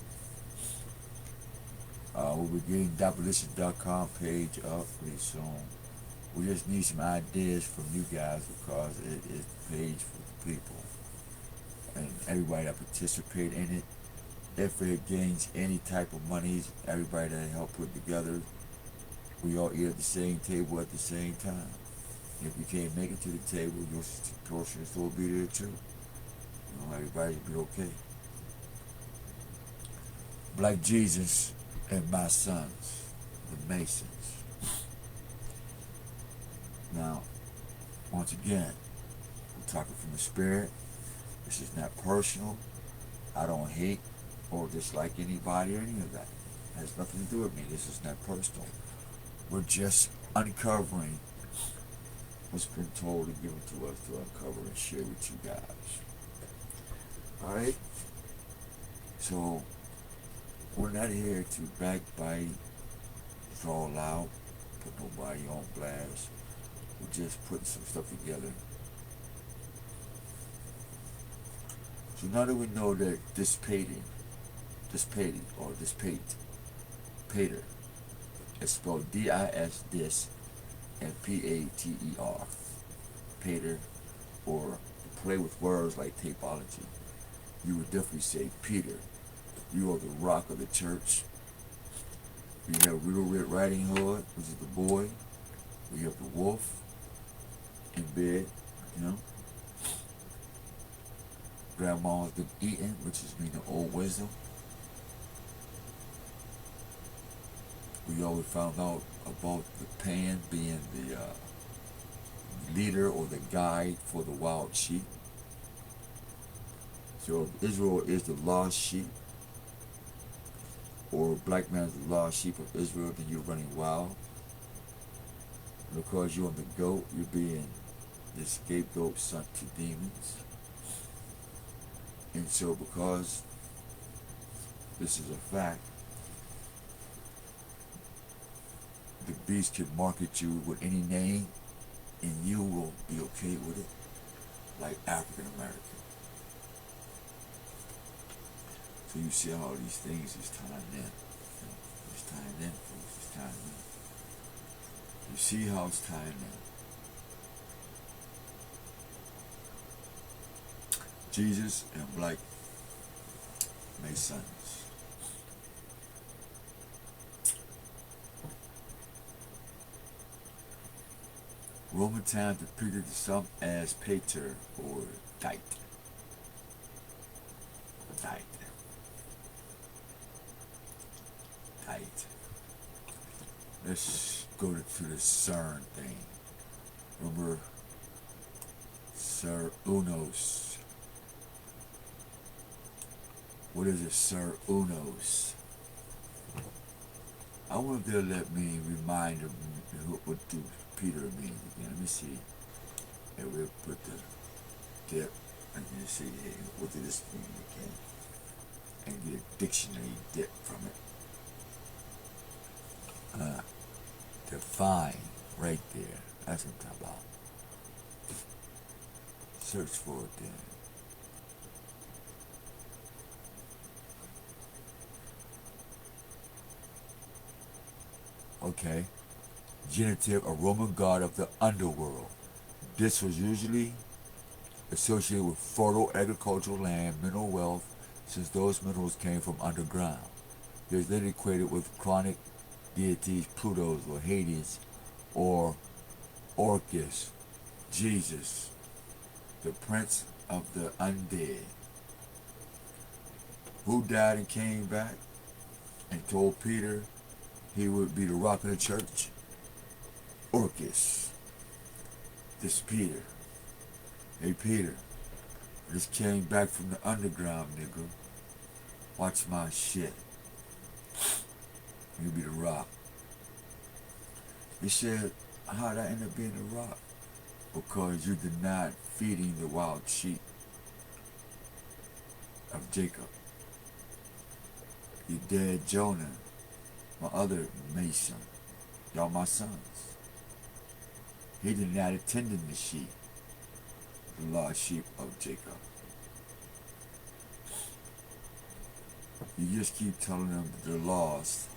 [SPEAKER 1] We'll be getting Definition.com page up pretty soon. We just need some ideas from you guys because it is the page for the people. And everybody that participate in it, if it gains any type of money, everybody that help put together, we all eat at the same table at the same time. If you can't make it to the table, your portion will be there too. You know, everybody will be okay. Black Jesus and my sons, the Masons. Now, once again, we're talking from the spirit. This is not personal. I don't hate or dislike anybody or any of that. It has nothing to do with me. This is not personal. We're just uncovering what's been told and given to us to uncover and share with you guys. Alright? So, we're not here to backbite, draw loud, put nobody on blast. We're just putting some stuff together. So now that we know that this Pater, it's spelled D-I-S, this, and P-A-T-E-R, Pater, or to play with words like tapology, you would definitely say, Peter, you are the rock of the church. We have Little Red Riding Hood, which is the boy. We have the wolf in bed, you know. Grandma's been eating, which is meaning old wisdom. We always found out about the pan being the leader or the guide for the wild sheep. So if Israel is the lost sheep, or black man is the lost sheep of Israel, then you're running wild. Because you're on the goat, you're being the scapegoat sent to demons. And so because this is a fact, the beast can market you with any name and you will be okay with it, like African American. So you see how these things is tying in. It's tying in, folks, it's tying in. You see how it's tying in. Jesus and Black Masons. Roman times depicted some as Pater or Dite. Dite. Dite. Let's go to the CERN thing. Remember Sir Unos. What is it, Sir Unos? I wonder if they'll let me remind them what do Peter means again. Let me see. And we'll put the dip and then see what did this mean again. And get a dictionary dip from it. Define right there. That's what I'm talking about. Search for it then. Okay. Genitive, a Roman god of the underworld. This was usually associated with fertile agricultural land, mineral wealth, since those minerals came from underground. He is then equated with chronic deities, Plutos or Hades, or Orcus, Jesus, the prince of the undead, who died and came back and told Peter he would be the rock of the church. Orcus, this Peter. Hey Peter, I just came back from the underground, nigga. Watch my shit. You be the rock. He said, how'd I end up being the rock? Because you denied feeding the wild sheep of Jacob. You dared Jonah, my other mason. Y'all my sons. He denied attending the sheep, the lost sheep of Jacob. You just keep telling them that they're lost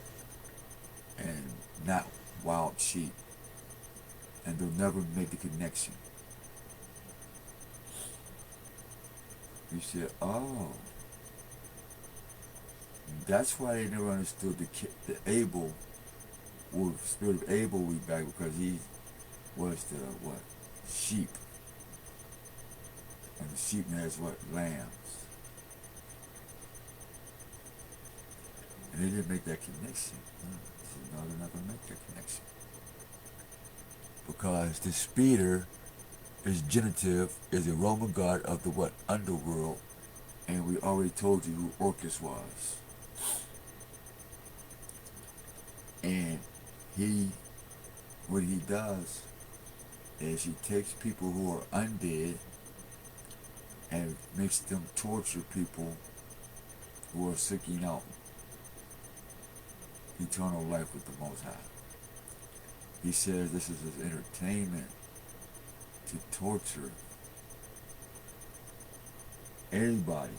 [SPEAKER 1] and not wild sheep, and they'll never make the connection. You said, oh, that's why they never understood the Abel, or the spirit of Abel we back, because he was the what? Sheep. And the sheep has what? Lambs. And they didn't make that connection. So no, they're not going to make that connection. Because this Peter is genitive, is a Roman god of the what? Underworld. And we already told you who Orcus was. And what he does is he takes people who are undead and makes them torture people who are seeking out eternal life with the Most High. He says this is his entertainment to torture anybody.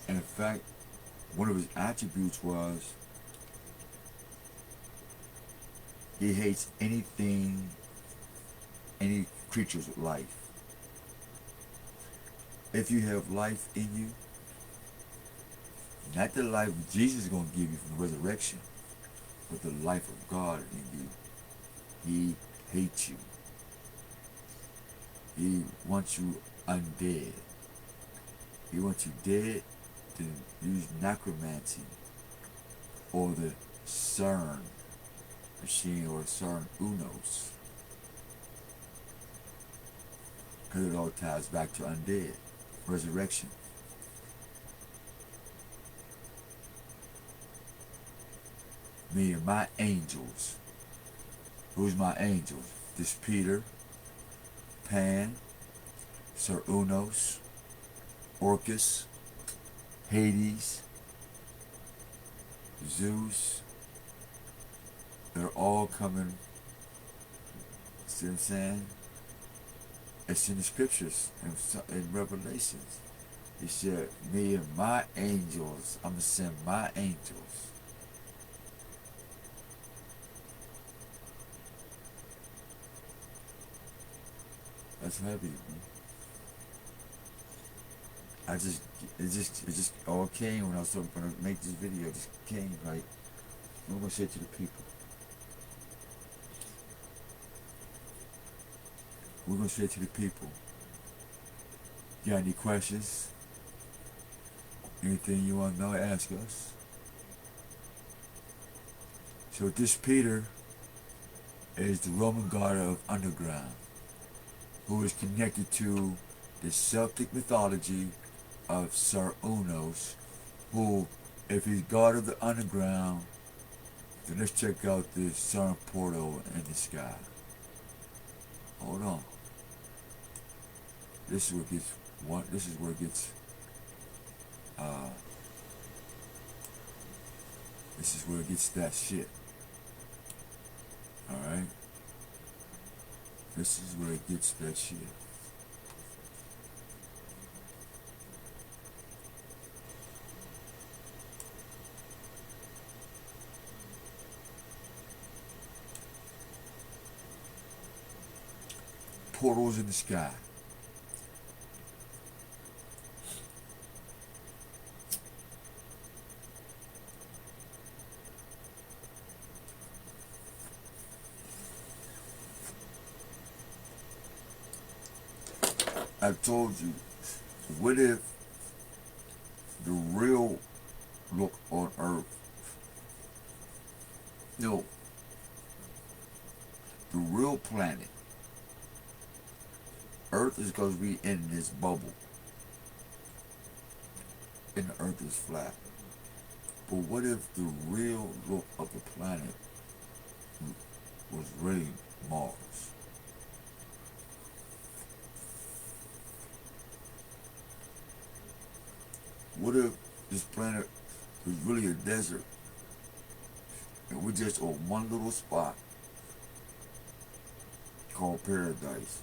[SPEAKER 1] And in fact, one of his attributes was he hates anything, any creatures with life. If you have life in you, not the life Jesus is going to give you from the resurrection, but the life of God in you, he hates you. He wants you undead. He wants you dead to use necromancy or the CERN machine or CERN Unos. Because it all ties back to undead, resurrection. Me and my angels. Who's my angels? This Peter, Pan, Sir Unos, Orcus, Hades, Zeus. They're all coming. See what I'm saying? It's in the scriptures in Revelations. He said, me and my angels, I'm going to send my angels. That's heavy, man. It just all came when I was going to make this video. It just came like, I'm going to say it to the people. We're going to say it to the people. You got any questions? Anything you want to know, ask us. So this Peter is the Roman god of underground, who is connected to the Celtic mythology of Sir Unos, who, if he's god of the underground, then let's check out the CERN portal in the sky. Hold on. This is where it gets this is where it gets that shit. Alright? This is where it gets that shit. portals in the sky. I told you, what if the real look on Earth, no, the real planet, Earth is going to be in this bubble, and the Earth is flat. But what if the real look of the planet was really Mars? What if this planet was really a desert and we're just on one little spot called paradise?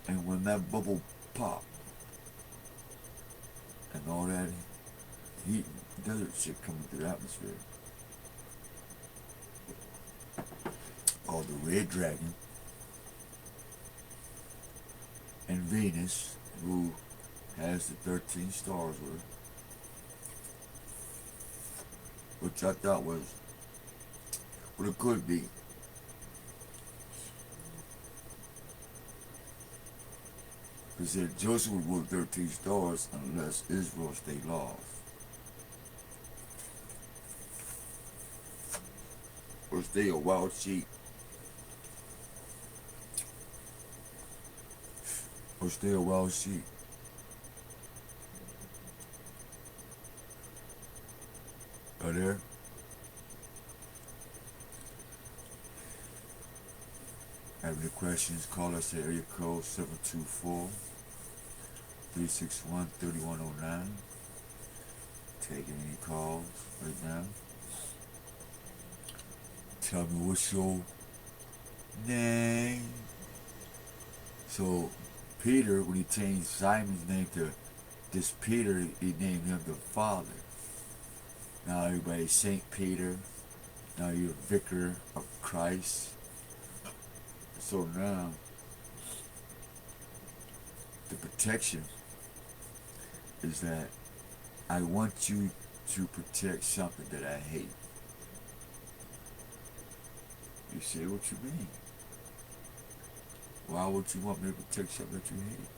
[SPEAKER 1] And when that bubble popped and all that heat, desert shit coming through the atmosphere, or the red dragon and Venus, who has the 13 stars with her, which I thought was what it could be. Because said Joseph would rule 13 stars unless Israel stayed lost. Or stay a wild sheep. Or stay a wild sheep. Are there? Have any questions? Call us at area code 724-361-3109. Taking any calls right now. Tell me what's your name. So Peter, when he changed Simon's name to this Peter, he named him the Father. Now everybody's Saint Peter. Now you're a vicar of Christ. So now, the protection is that I want you to protect something that I hate. You say, what you mean? Why would you want me to protect something that you hate?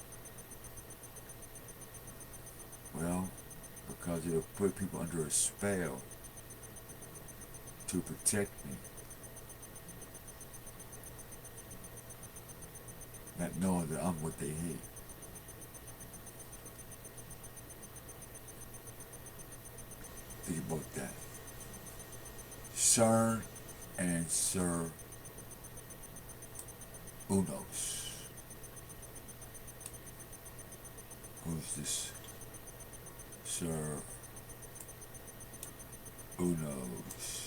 [SPEAKER 1] Well, because it'll put people under a spell to protect me. Not knowing that I'm what they hate. Think about that. CERN and Sir Unos. Who's this? Sir Unos.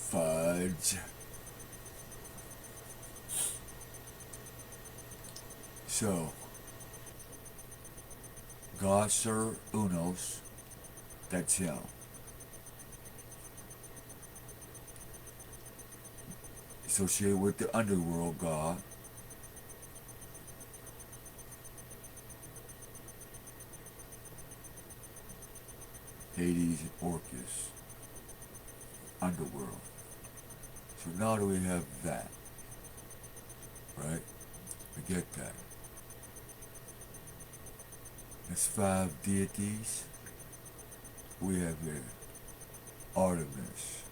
[SPEAKER 1] Fudge. So, God, Sir Unos, that's him. Associated with the underworld God. Hades and Orcus. Underworld. So now do we have that? Right? We get that. That's 5 deities. We have here Artemis.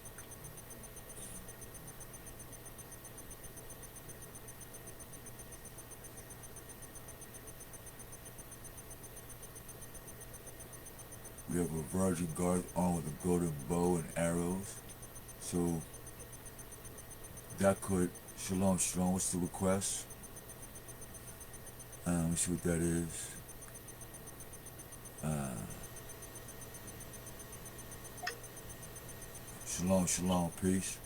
[SPEAKER 1] We have a virgin guard armed with a golden bow and arrows. So that could, shalom, shalom, what's the request? Let me see what that is. Shalom, shalom, peace.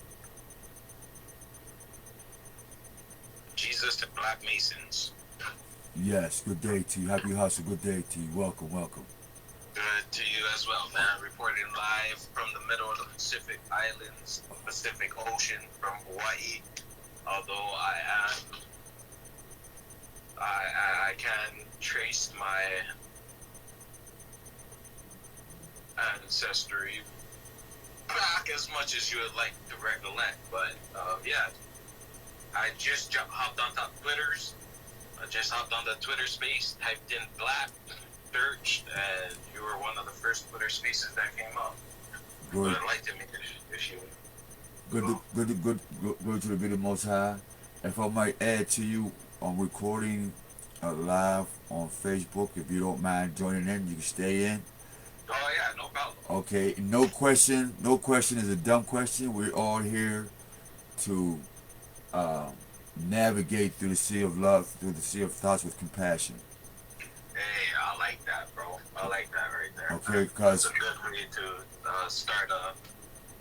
[SPEAKER 3] Jesus and Black Masons.
[SPEAKER 1] Yes, good day to you. Happy hustle, good day to you. Welcome, welcome.
[SPEAKER 3] Good to you as well, man. Reporting live from the middle of the Pacific Islands, Pacific Ocean, from Hawaii. Although I can trace my ancestry back as much as you would like to recollect, but yeah, I just hopped on top Twitters. I just hopped on the Twitter space, typed in black, searched, and you were one of the first Twitter spaces that came up.
[SPEAKER 1] Good.
[SPEAKER 3] I'd like to meet if you.
[SPEAKER 1] Good to the good of Most High. If I might add to you, I'm recording live on Facebook. If you don't mind joining in, you can stay in.
[SPEAKER 3] Oh yeah, no problem.
[SPEAKER 1] Okay, no question is a dumb question. We're all here to navigate through the sea of love, through the sea of thoughts with compassion.
[SPEAKER 3] Hey, I like that, bro. I like that right there.
[SPEAKER 1] Okay, because
[SPEAKER 3] it's a good way to start a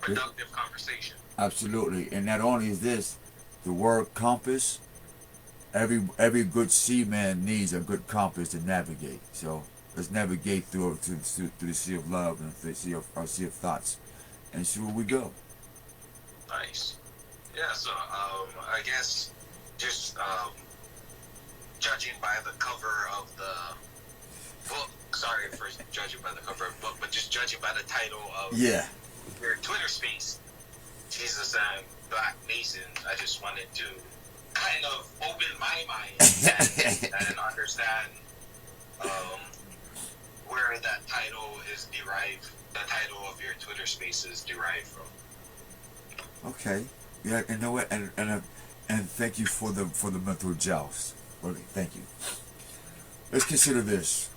[SPEAKER 3] productive conversation.
[SPEAKER 1] Absolutely, and not only is this, the word compass. Every good seaman needs a good compass to navigate. So let's navigate through the sea of love and the sea of thoughts, and see where we go.
[SPEAKER 3] Nice. Yeah. So I guess just judging by the cover of the book. Sorry for judging by the cover of the book, but just judging by the title of your Twitter space, Jesus and Black Masons. I just wanted to kind of open my mind and understand where that title is derived, the title of your Twitter space is derived from.
[SPEAKER 1] Okay. Yeah, you know what? And thank you for the mental joust. Really, thank you. Let's consider this.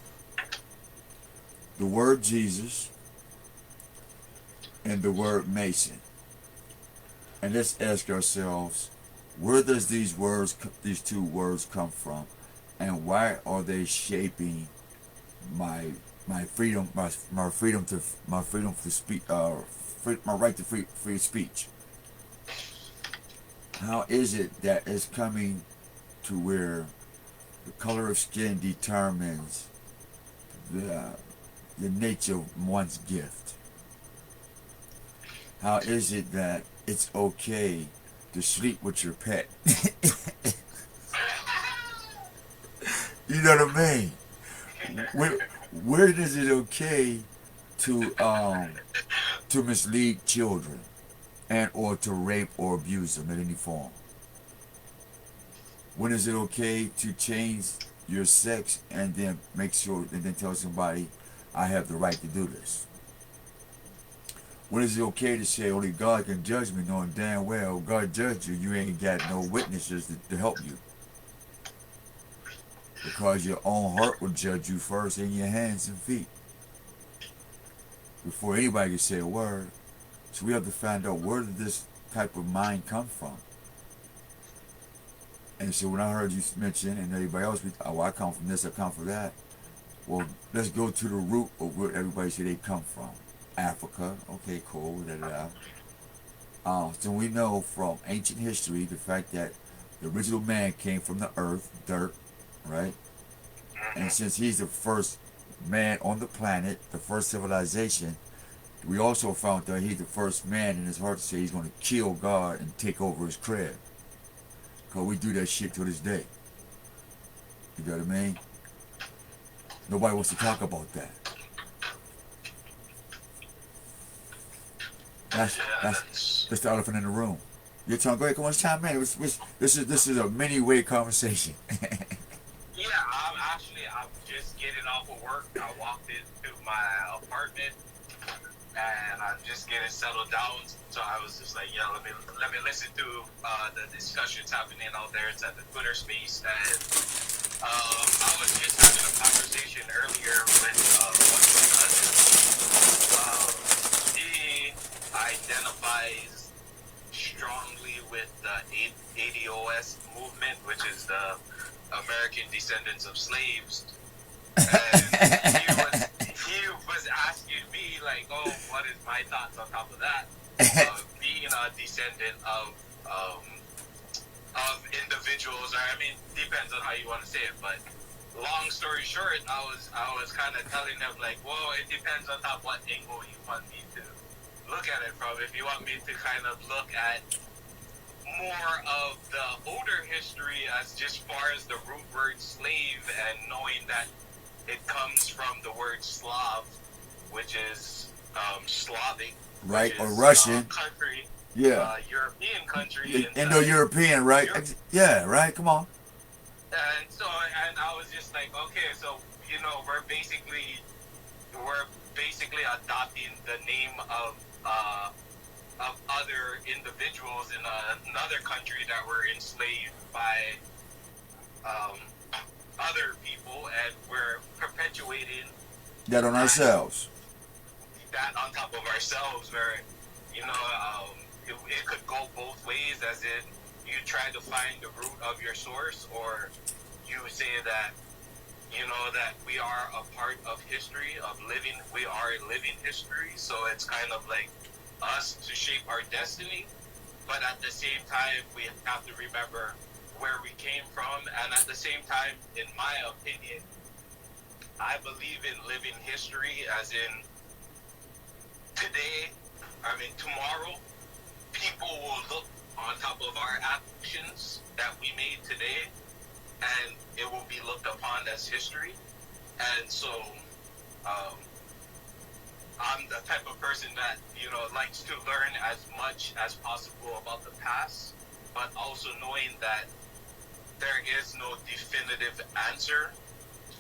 [SPEAKER 1] The word Jesus and the word Mason. And let's ask ourselves, where does these two words come from, and why are they shaping my freedom, my freedom to speak, my right to free speech? How is it that it's coming to where the color of skin determines the nature of one's gift? How is it that it's okay to sleep with your pet? You know what I mean? Where is it okay to mislead children and or to rape or abuse them in any form? When is it okay to change your sex and then tell somebody, I have the right to do this? When is it okay to say only God can judge me, knowing damn well God judged you, you ain't got no witnesses to help you? Because your own heart will judge you first in your hands and feet before anybody can say a word. So we have to find out, where did this type of mind come from? And so when I heard you mention, and everybody else, I come from this, I come from that. Well, let's go to the root of where everybody say they come from. Africa, okay, cool, so we know from ancient history the fact that the original man came from the earth, dirt, right? And since he's the first man on the planet, the first civilization, we also found that he's the first man in his heart to say he's going to kill God and take over his crib. Because we do that shit to this day. You know what I mean? Nobody wants to talk about that. That's the elephant in the room. You're telling, go ahead, come on, chime in. This is a many-way conversation.
[SPEAKER 3] Yeah, I'm just getting off of work. I walked into my apartment and I'm just getting settled down. So I was just like, yeah, let me listen to the discussions happening out there. It's at the Twitter space, and I was just having a conversation earlier with one of my cousins. He identifies strongly with the ADOS movement, which is the American Descendants of Slaves. And he was asking me, like, oh, what is my thoughts on top of that? Being a descendant of individuals, or I mean, depends on how you want to say it, but long story short, I was kind of telling them like, well, it depends on what angle you want me to look at it from. If you want me to kind of look at more of the older history as just far as the root word slave and knowing that it comes from the word Slav, which is Slavic,
[SPEAKER 1] right,
[SPEAKER 3] which
[SPEAKER 1] or
[SPEAKER 3] is
[SPEAKER 1] Russian,
[SPEAKER 3] country,
[SPEAKER 1] yeah,
[SPEAKER 3] European country,
[SPEAKER 1] Indo-European, right? Yeah, right. Come on.
[SPEAKER 3] and so and I was just like, okay, so we're basically adopting the name of other individuals in another country that were enslaved by other people, and we're perpetuating
[SPEAKER 1] That on ourselves.
[SPEAKER 3] that on top of ourselves, where it could go both ways, as in you try to find the root of your source, or you say that that we are a part of history, we are living history, so it's kind of like us to shape our destiny, but at the same time we have to remember where we came from, and at the same time, in my opinion, I believe in living history, as in tomorrow, people will look on top of our actions that we made today, and it will be looked upon as history. And so, I'm the type of person that, likes to learn as much as possible about the past, but also knowing that there is no definitive answer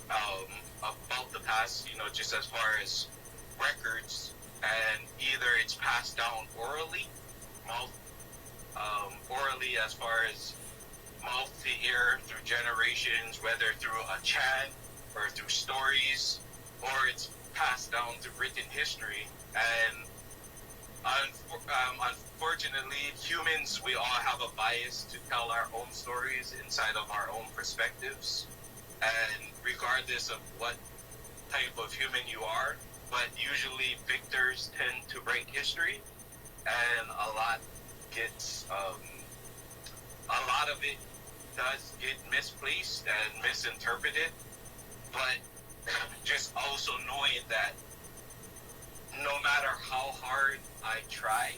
[SPEAKER 3] about the past, just as far as records, and either it's passed down orally as far as mouth to ear through generations, whether through a chant or through stories, or it's passed down through written history. And unfortunately, humans, we all have a bias to tell our own stories inside of our own perspectives, and regardless of what type of human you are, but usually victors tend to write history, and a lot of it does get misplaced and misinterpreted. But just also knowing that no matter how hard I try,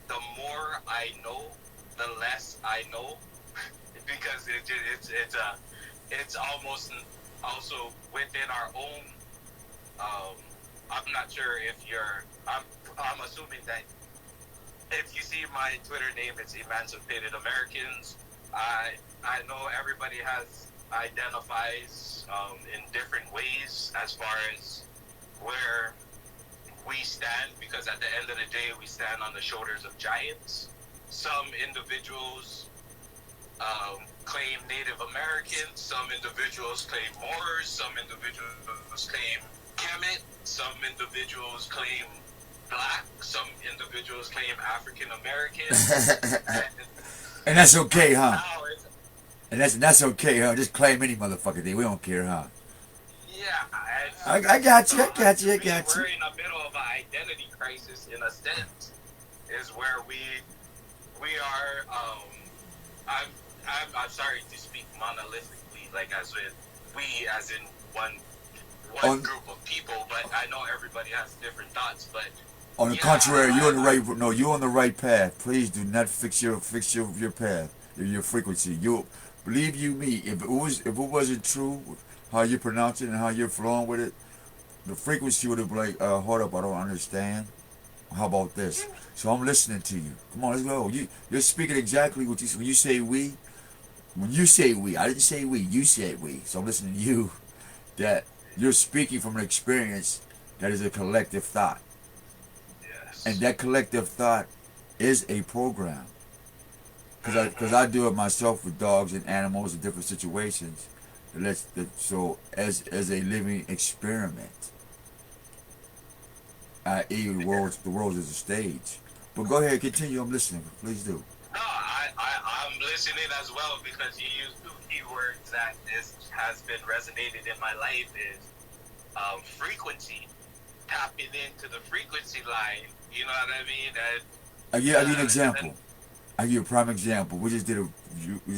[SPEAKER 3] the more I know, the less I know, because it's almost also within our own. I'm not sure if I'm assuming that if you see my Twitter name, it's Emancipated Americans. I know everybody identifies in different ways as far as where we stand, because at the end of the day, we stand on the shoulders of giants. Some individuals claim Native Americans, some individuals claim Moors, some individuals claim Kemet, some individuals claim Black, some individuals claim African American.
[SPEAKER 1] And that's okay, huh? And that's okay, huh? Just claim any motherfucking thing. We don't care, huh?
[SPEAKER 3] Yeah,
[SPEAKER 1] I got you.
[SPEAKER 3] We're
[SPEAKER 1] You.
[SPEAKER 3] in the middle of an identity crisis, in a sense, is where we are. I'm sorry to speak monolithically, like as in one group of people, but I know everybody has different thoughts. But
[SPEAKER 1] On the contrary, you're on the right. No, you're on the right path. Please do not fix your path, your frequency. You believe you me. If it wasn't true, how you pronounce it and how you're flowing with it, the frequency would have been like, hold up, I don't understand. How about this? So I'm listening to you. Come on, let's go. You're speaking exactly what you when you say we. When you say we, I didn't say we. You said we. So I'm listening to you. That you're speaking from an experience that is a collective thought.
[SPEAKER 3] yes,
[SPEAKER 1] And that collective thought is a program. Because I do it myself with dogs and animals in different situations. So as a living experiment, i.e. the world is a stage. But go ahead, continue. I'm listening. Please do.
[SPEAKER 3] No, I'm listening as well, because you use two keywords that has been resonated in my life, is frequency, tapping into the frequency line. You know what I mean?
[SPEAKER 1] I'll give you an example. I'll give you a prime example. We just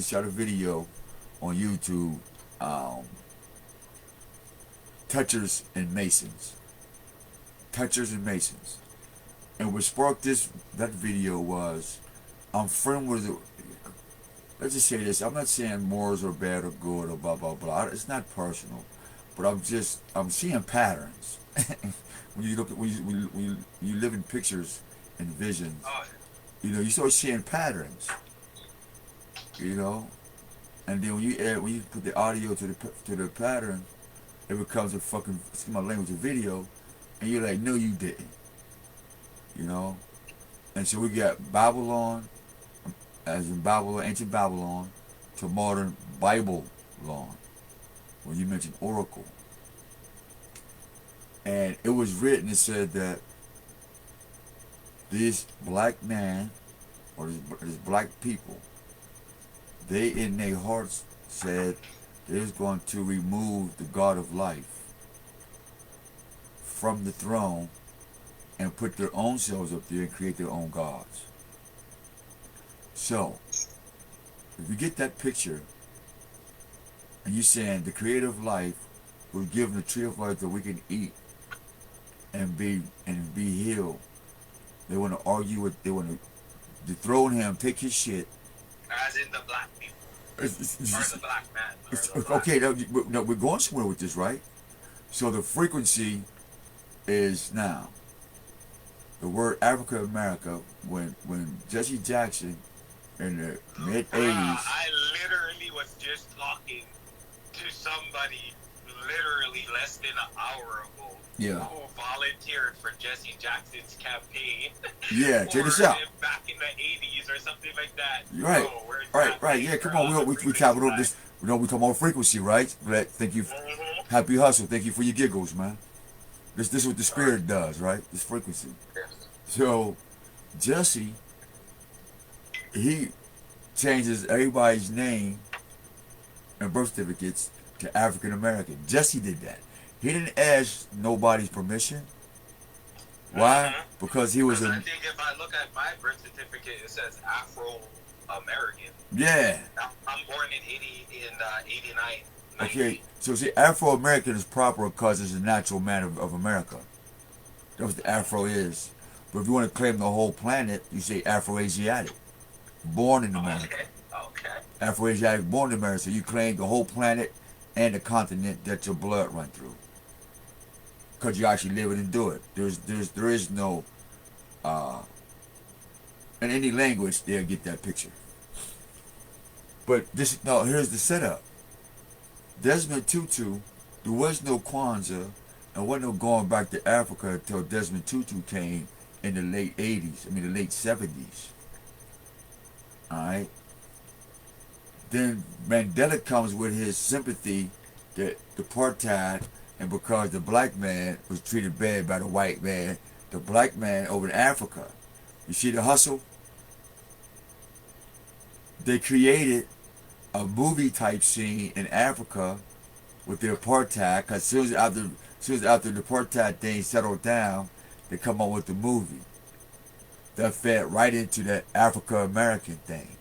[SPEAKER 1] shot a video on YouTube um, touchers and masons. Touchers and masons. And what sparked that video was, I'm friend with, let's just say this, I'm not saying Moors are bad or good or blah, blah, blah. It's not personal. But I'm seeing patterns. When you look at, when you live in pictures and visions, you know, you start seeing patterns. You know, and then when you put the audio to the pattern, it becomes a fucking, excuse my language, a video, and you're like, no, you didn't. You know, and so we got Babylon, as in Babylon, ancient Babylon, to modern Bible law. When you mentioned Oracle, and it was written, it said that this black man or this black people, they in their hearts said they was going to remove the God of life from the throne and put their own selves up there and create their own gods. So, if you get that picture, and you're saying the creator of life was given the tree of life that we can eat and be healed, they want to argue with, they want to dethrone him, take his shit.
[SPEAKER 3] As in the black people. Or the black man.
[SPEAKER 1] Okay, no, we're going somewhere with this, right? So the frequency is now. The word Africa America, when Jesse Jackson in the mid 80s.
[SPEAKER 3] I literally was just talking to somebody literally less than an hour ago.
[SPEAKER 1] Yeah.
[SPEAKER 3] Who volunteered for Jesse Jackson's campaign.
[SPEAKER 1] Yeah, check this out.
[SPEAKER 3] Back in the 80s or something like that.
[SPEAKER 1] Right. Right. Yeah, come on. We talking about this. You know, we talking about frequency, right? Thank you. Happy hustle. Thank you for your giggles, man. This is what the spirit does, right? This frequency. So, Jesse, he changes everybody's name and birth certificates to African American. Jesse did that. He didn't ask nobody's permission. Why? Because he was
[SPEAKER 3] I think if I look at my birth certificate, it says Afro-American.
[SPEAKER 1] Yeah.
[SPEAKER 3] I'm born in 89. 90.
[SPEAKER 1] Okay, so see, Afro-American is proper because it's a natural man of America. That's what the Afro is. But if you want to claim the whole planet, you say Afro-Asiatic. Born in America.
[SPEAKER 3] Okay.
[SPEAKER 1] Afro-Asiatic, born in America. So you claim the whole planet and the continent that your blood run through. Because you actually live it and do it. There is no, in any language, they'll get that picture. But here's the setup. Desmond Tutu, there was no Kwanzaa, and wasn't no going back to Africa until Desmond Tutu came in the late 80s, the late 70s. Alright? Then Mandela comes with his sympathy that the apartheid, and because the black man was treated bad by the white man, the black man over in Africa, you see the hustle? They created a movie type scene in Africa with the apartheid, because as soon as after the apartheid thing settled down, they come on with the movie. That fed right into that Africa American thing.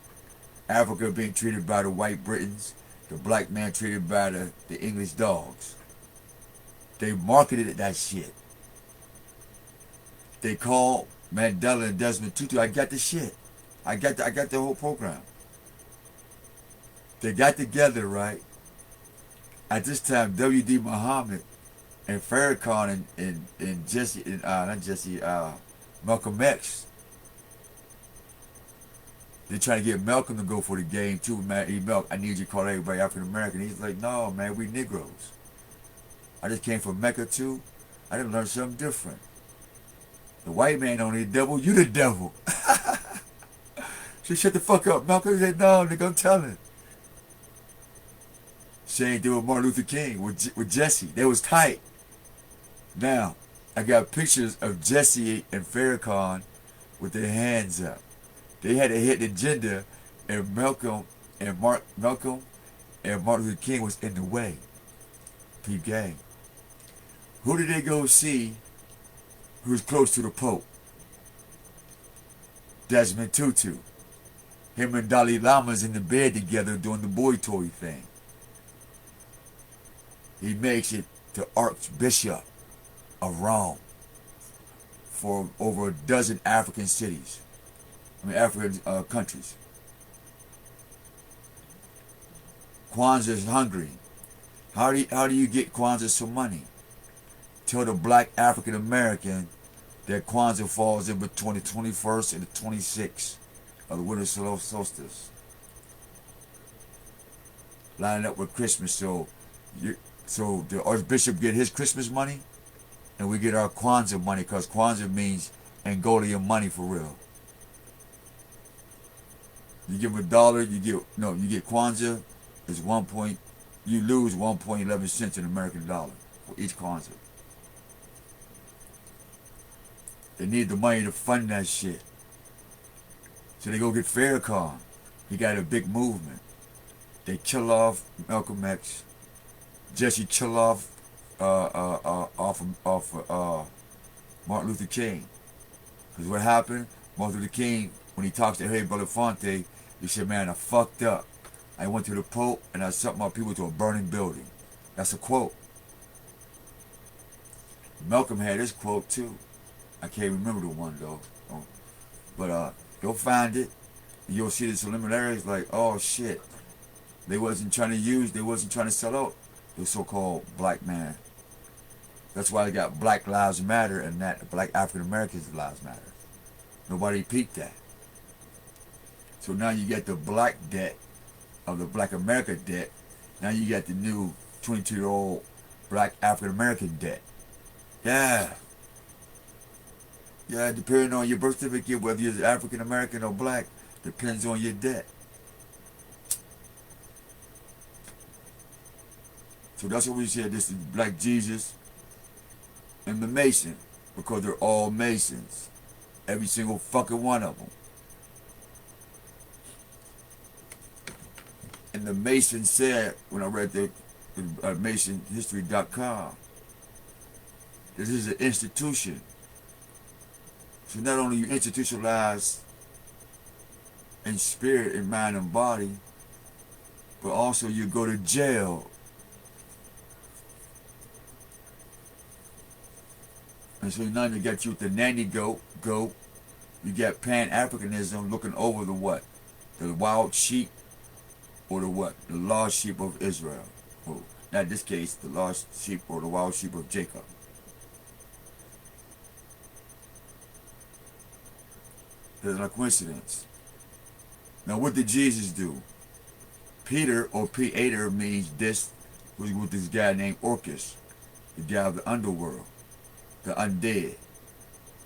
[SPEAKER 1] Africa being treated by the white Britons, the black man treated by the English dogs. They marketed that shit. They called Mandela and Desmond Tutu. I got the shit. I got the whole program. They got together, right? At this time, W.D. Muhammad and Farrakhan and Malcolm X. They're trying to get Malcolm to go for the game too, man. I need you to call everybody African American. He's like, no, man, we Negroes. I just came from Mecca too. I didn't learn something different. The white man only the devil, you the devil. She shut the fuck up. Malcolm said, no, nigga, I'm telling. Same thing with Martin Luther King, with Jesse. They was tight. Now, I got pictures of Jesse and Farrakhan with their hands up. They had a hidden agenda, and Malcolm and Martin Luther King was in the way. Peep gang. Who did they go see who's close to the Pope? Desmond Tutu. Him and Dalai Lama's in the bed together doing the boy toy thing. He makes it to Archbishop of Rome for over a dozen African cities. African countries. Kwanzaa is hungry. How do you get Kwanzaa some money? Tell the black African American that Kwanzaa falls in between the 21st and the 26th of the winter solstice. Lining up with Christmas, so the Archbishop get his Christmas money, and we get our Kwanzaa money, because Kwanzaa means Angolian money for real. You give him $1, you get Kwanzaa is you lose 1.11 cents in American dollar for each Kwanzaa. They need the money to fund that shit. So they go get Farrakhan. He got a big movement. They kill off Malcolm X. Jesse kill off Martin Luther King. Because what happened? Martin Luther King, when he talks to Harry Belafonte, he said, man, I fucked up. I went to the Pope and I sent my people to a burning building. That's a quote. Malcolm had his quote too. I can't remember the one though. But go find it. And you'll see the similarities, like, oh shit. They wasn't trying to sell out the so-called black man. That's why they got Black Lives Matter and that black African Americans lives matter. Nobody peeped that. So now you get the black debt of the black America debt. Now you got the new 22-year-old black African American debt. Yeah. Yeah, depending on your birth certificate, whether you're African American or black, depends on your debt. So that's what we said, this is Black Jesus and the Mason, because they're all Masons. Every single fucking one of them. And the Mason said, when I read the MasonHistory.com, this is an institution. So not only you institutionalize in spirit, in mind, and body, but also you go to jail. And so now you got you with the nanny goat. You got Pan-Africanism looking over the what? The wild sheep, or the what? The lost sheep of Israel. Or, not in this case, the lost sheep or the wild sheep of Jacob. There's no coincidence. Now what did Jesus do? Peter, or Peter, means this, was with this guy named Orcus, the guy of the underworld, the undead.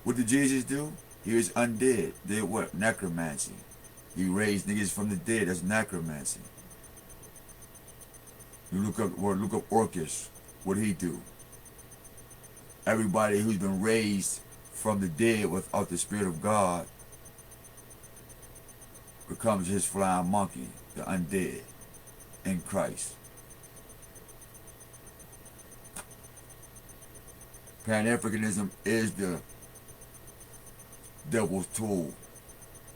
[SPEAKER 1] What did Jesus do? He was undead. Did what? Necromancy. He raised niggas from the dead. That's necromancy. You look up Orcus. What did he do? Everybody who's been raised from the dead without the Spirit of God becomes his flying monkey, the undead, in Christ. Pan-Africanism is the devil's tool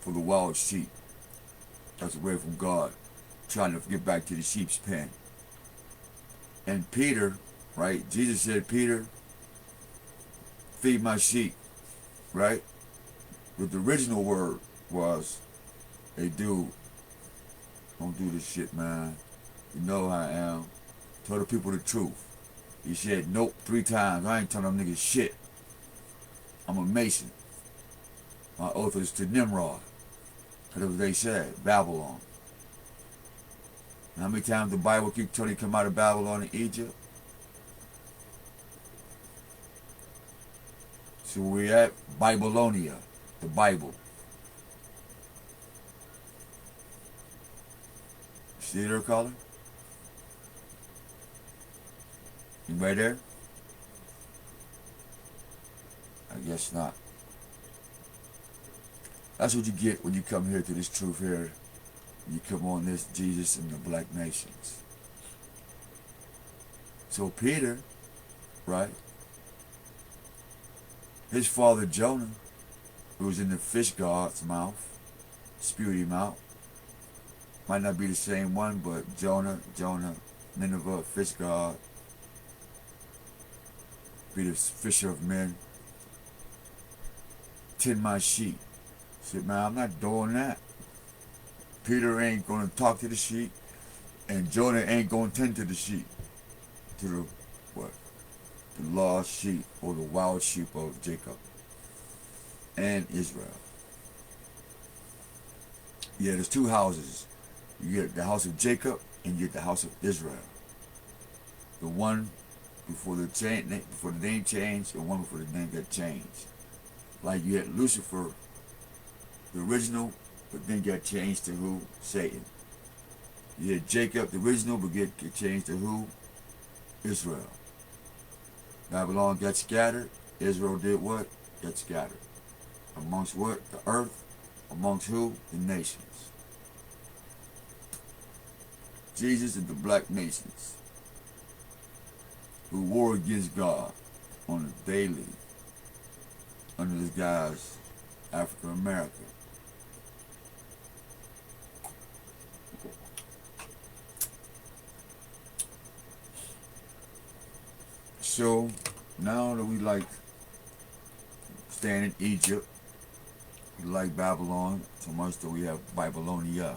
[SPEAKER 1] for the wild sheep that's away from God, trying to get back to the sheep's pen. And Peter, right? Jesus said, Peter, feed my sheep, right? But the original word was, hey dude, don't do this shit, man. You know how I am. Tell the people the truth. He said, nope, 3 times. I ain't telling them niggas shit. I'm a Mason. My oath is to Nimrod. That's what they said, Babylon. And how many times the Bible keep telling you come out of Babylon and Egypt? So we're at Babylonia, the Bible. See there, caller? Anybody there? I guess not. That's what you get when you come here to this truth here. You come on this Jesus and the black nations. So Peter, right? His father Jonah, who was in the fish god's mouth, spewed him out. Might not be the same one, but Jonah, Nineveh, fish god, be the fisher of men. Tend my sheep. I said, man, I'm not doing that. Peter ain't going to talk to the sheep, and Jonah ain't going to tend to the sheep. To the, what? The lost sheep, or the wild sheep of Jacob and Israel. Yeah, there's two houses. You get the house of Jacob, and you get the house of Israel. The one before the name changed, and one before the name got changed. Like you had Lucifer, the original, but then got changed to who? Satan. You had Jacob, the original, but get changed to who? Israel. Babylon got scattered. Israel did what? Got scattered. Amongst what? The earth. Amongst who? The nations. Jesus and the black nations who war against God on a daily under this guy's African American. So now that we like staying in Egypt, we like Babylon so much that we have Babylonia.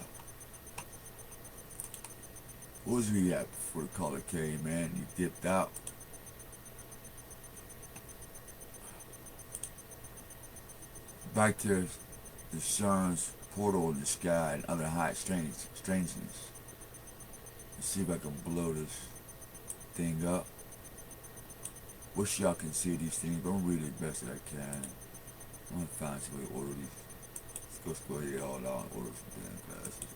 [SPEAKER 1] What was we at before the color came, man? He dipped out. Back to the sun's portal in the sky and other high strangeness. Let's see if I can blow this thing up. Wish y'all can see these things, but I'm reading it best that I can. I'm gonna find some way to order these. Let's go here all out and order some damn glasses,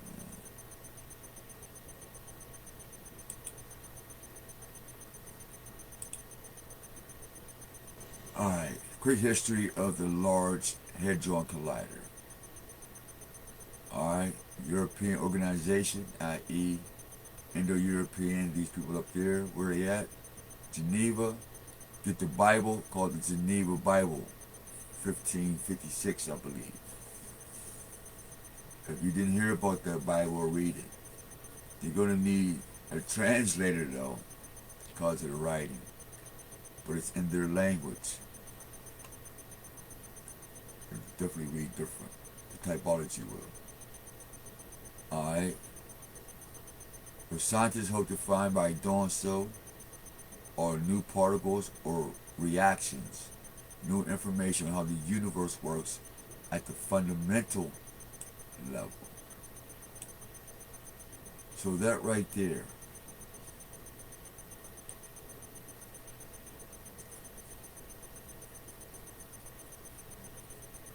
[SPEAKER 1] man. Alright, quick history of the Large Hadron Collider. Alright, European organization, i.e. Indo-European, these people up there, where they at? Geneva. Get the Bible, called the Geneva Bible, 1556, I believe. If you didn't hear about that Bible or read it, you're going to need a translator, though, because of the writing. But it's in their language. You definitely read different. The typology will. Alright. What scientists hope to find by doing so are new particles or reactions, new information on how the universe works at the fundamental level. So that right there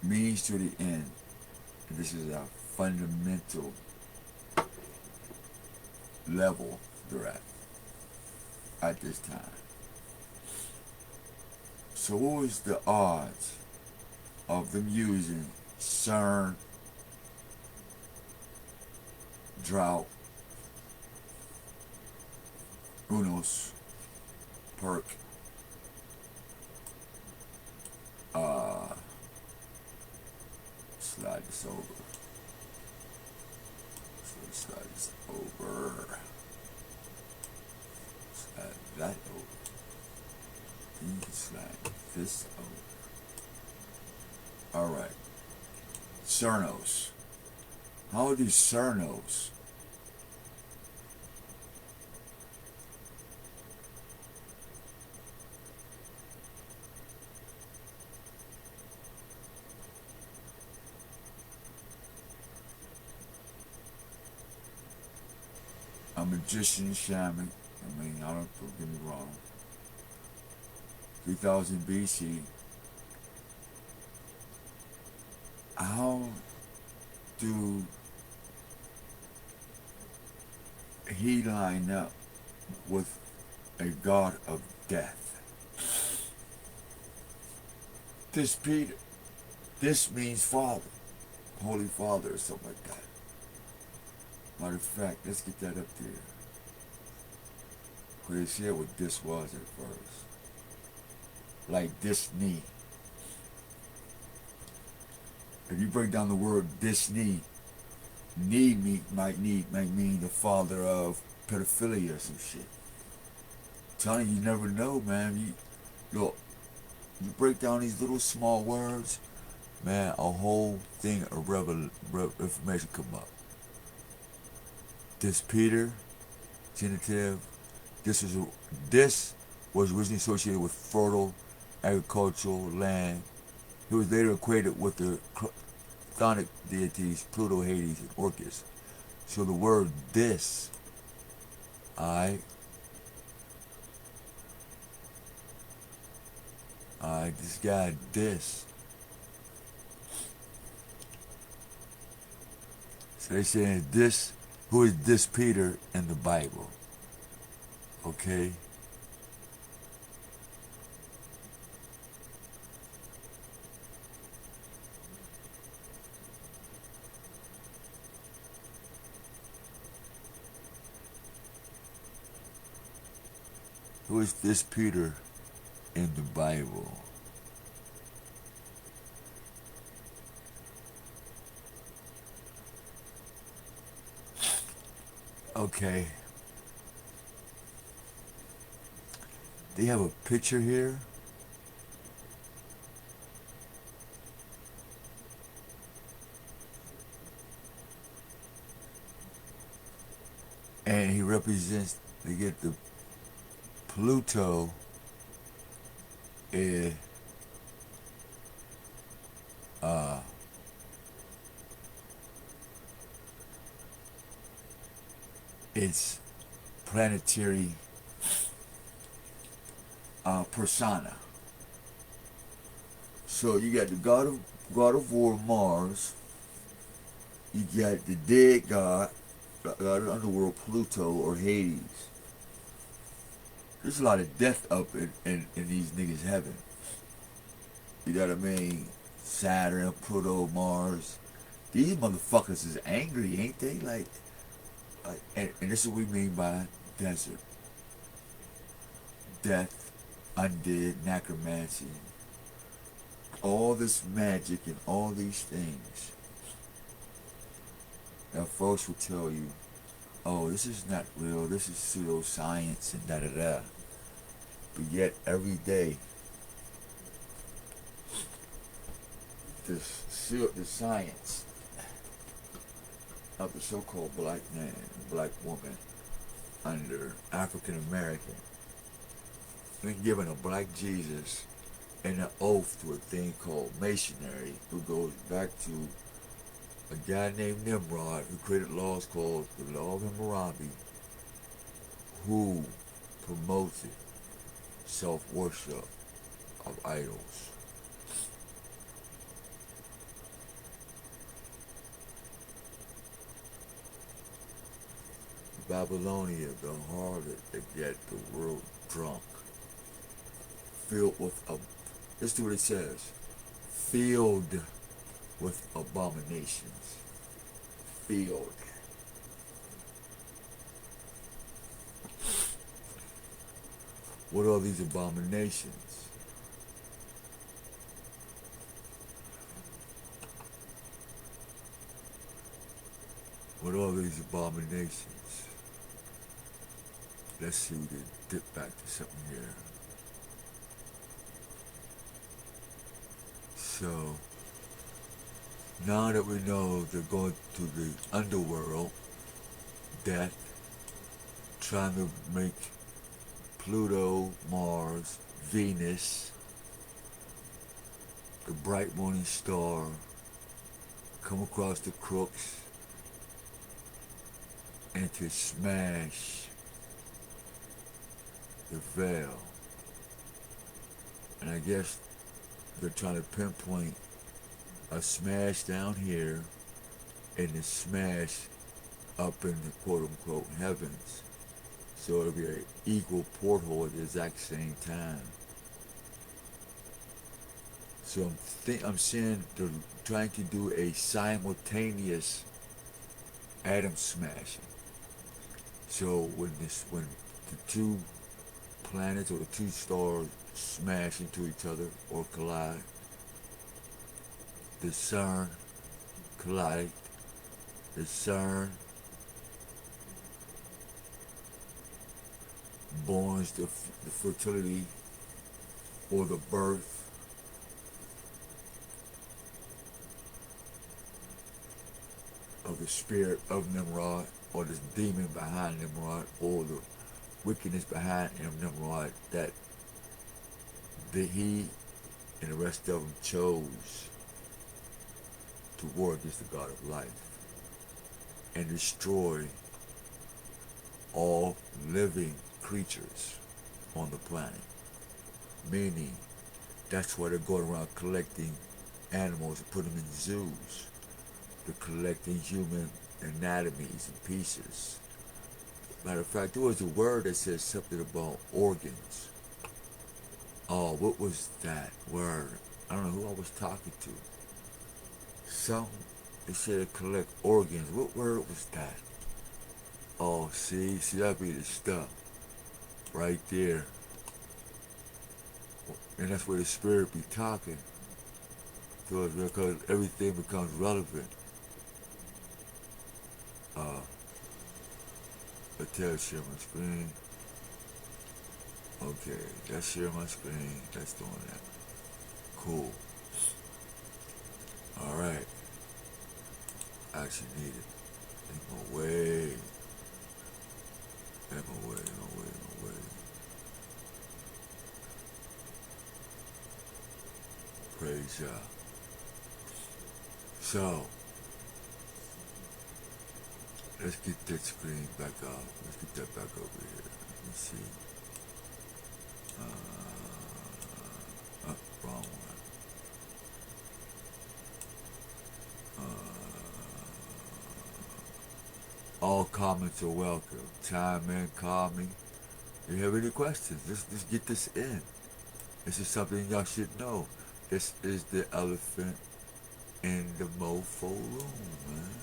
[SPEAKER 1] means to the end. And this is a fundamental level they're at this time. So what was the odds of them using CERN, drought, UNOS, PERC, slide this over. So slide this over. Slide that over. You can slide this over. Alright. CERNOS. How do CERNOS a magician, shaman, don't get me wrong. 3000 BC. How do he line up with a god of death? This means father, Holy Father or something like that. Matter of fact, let's get that up there. Because they said what this was at first. Like Disney. If you break down the word Disney, might mean the father of pedophilia or some shit. I'm telling you, you never know, man. Look, you break down these little small words, man, a whole thing of information come up. This Peter, genitive, this is this was originally associated with fertile agricultural land. It was later equated with the chthonic deities Pluto, Hades, and Orcus. So the word this, alright, this guy this. So they're saying this, who is this Peter in the Bible? Okay? Who is this Peter in the Bible? Okay. They have a picture here. And he represents, they get the Pluto is its planetary persona. So you got the god of war Mars. You got the dead god of the underworld Pluto or Hades. There's a lot of death up in these niggas' heaven. You know what I mean? Saturn, Pluto, Mars. These motherfuckers is angry, ain't they? Like and this is what we mean by desert. Death, undead, necromancy. All this magic and all these things. Now folks will tell you, oh, this is not real, this is pseudoscience and da-da-da. But yet, every day, the science of the so-called black man, black woman, under African American, been given a black Jesus and an oath to a thing called masonry, who goes back to a guy named Nimrod, who created laws called the Law of Hammurabi, who promoted self-worship of idols. Babylonia, the harlot that get the world drunk, filled with listen to what it says, filled with abominations. Filled. What are these abominations? What are these abominations? Let's see, we can dip back to something here. So, now that we know they're going to the underworld, death, trying to make Pluto, Mars, Venus, the bright morning star, come across the crooks, and to smash the veil. And I guess they're trying to pinpoint a smash down here and a smash up in the quote-unquote heavens. So it'll be an equal porthole at the exact same time. So I'm saying they're trying to do a simultaneous atom smashing. So when the two planets or the two stars smash into each other or collide, the CERN collide, the CERN borns the fertility or the birth of the spirit of Nimrod, or this demon behind Nimrod, or the wickedness behind Nimrod, that he and the rest of them chose to war against the God of life and destroy all living creatures on the planet. Meaning, that's why they're going around collecting animals and putting them in zoos. They're collecting human anatomies and pieces. Matter of fact, there was a word that said something about organs. Oh, what was that word? I don't know who I was talking to. Something, they said collect organs. What word was that? Oh, see, that'd be the stuff right there. And that's where the spirit be talking to us, because everything becomes relevant. I tell share my screen. Okay, that's share my screen. That's doing that. Cool. Alright. Actually need it. Ain't no way. Ain't no way, no way, no way. Praise God. So, let's get that screen back up. Let's get that back over here. Let me see. Wrong one. All comments are welcome. Chime in, call me. If you have any questions, let's get this in. This is something y'all should know. This is the elephant in the mofo room, man.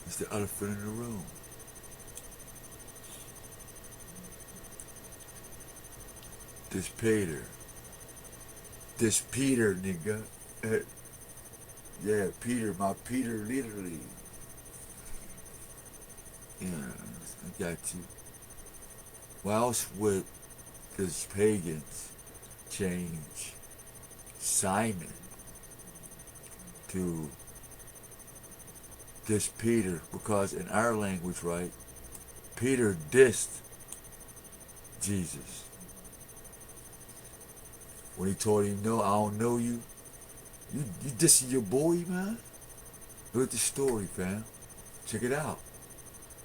[SPEAKER 1] It's the elephant in the room. This Peter, nigga. Yeah, Peter, my Peter, literally. Yeah, I got you. Why else would these pagans change Simon to this Peter? Because in our language, right, Peter dissed Jesus. When he told him, no, I don't know you. You dissing your boy, man? Look at the story, fam. Check it out.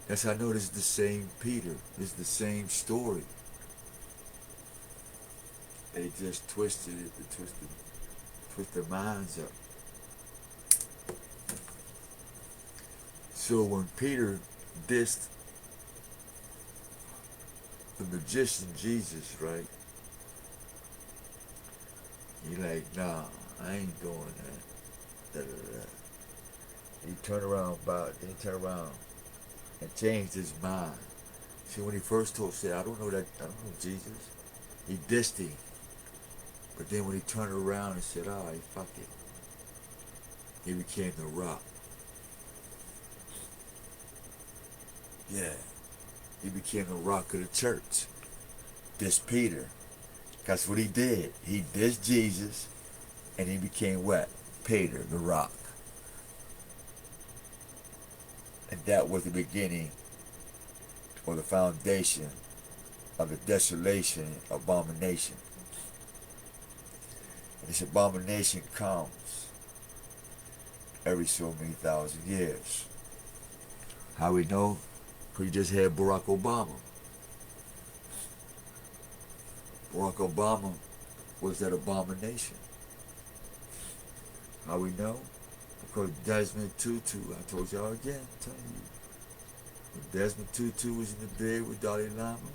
[SPEAKER 1] That's how I know this is the same Peter. This is the same story. They just twisted it, twist their minds up. So when Peter dissed the magician Jesus, right? He like, nah, I ain't doing that. Da, da, da. He turned around and changed his mind. See, when he first said, I don't know Jesus. He dissed him. But then when he turned around and said, all right, fuck it, he became the rock. Yeah, he became the rock of the church. Dissed Peter. That's what he did. He dissed Jesus, and he became what? Peter, the rock. And that was the beginning, or the foundation, of the desolation, abomination. And this abomination comes every so many thousand years. How we know? Because you just had Barack Obama. Barack Obama was that abomination. How we know? Because Desmond Tutu, I told y'all again, I'm telling you. When Desmond Tutu was in the bed with Dalai Lama,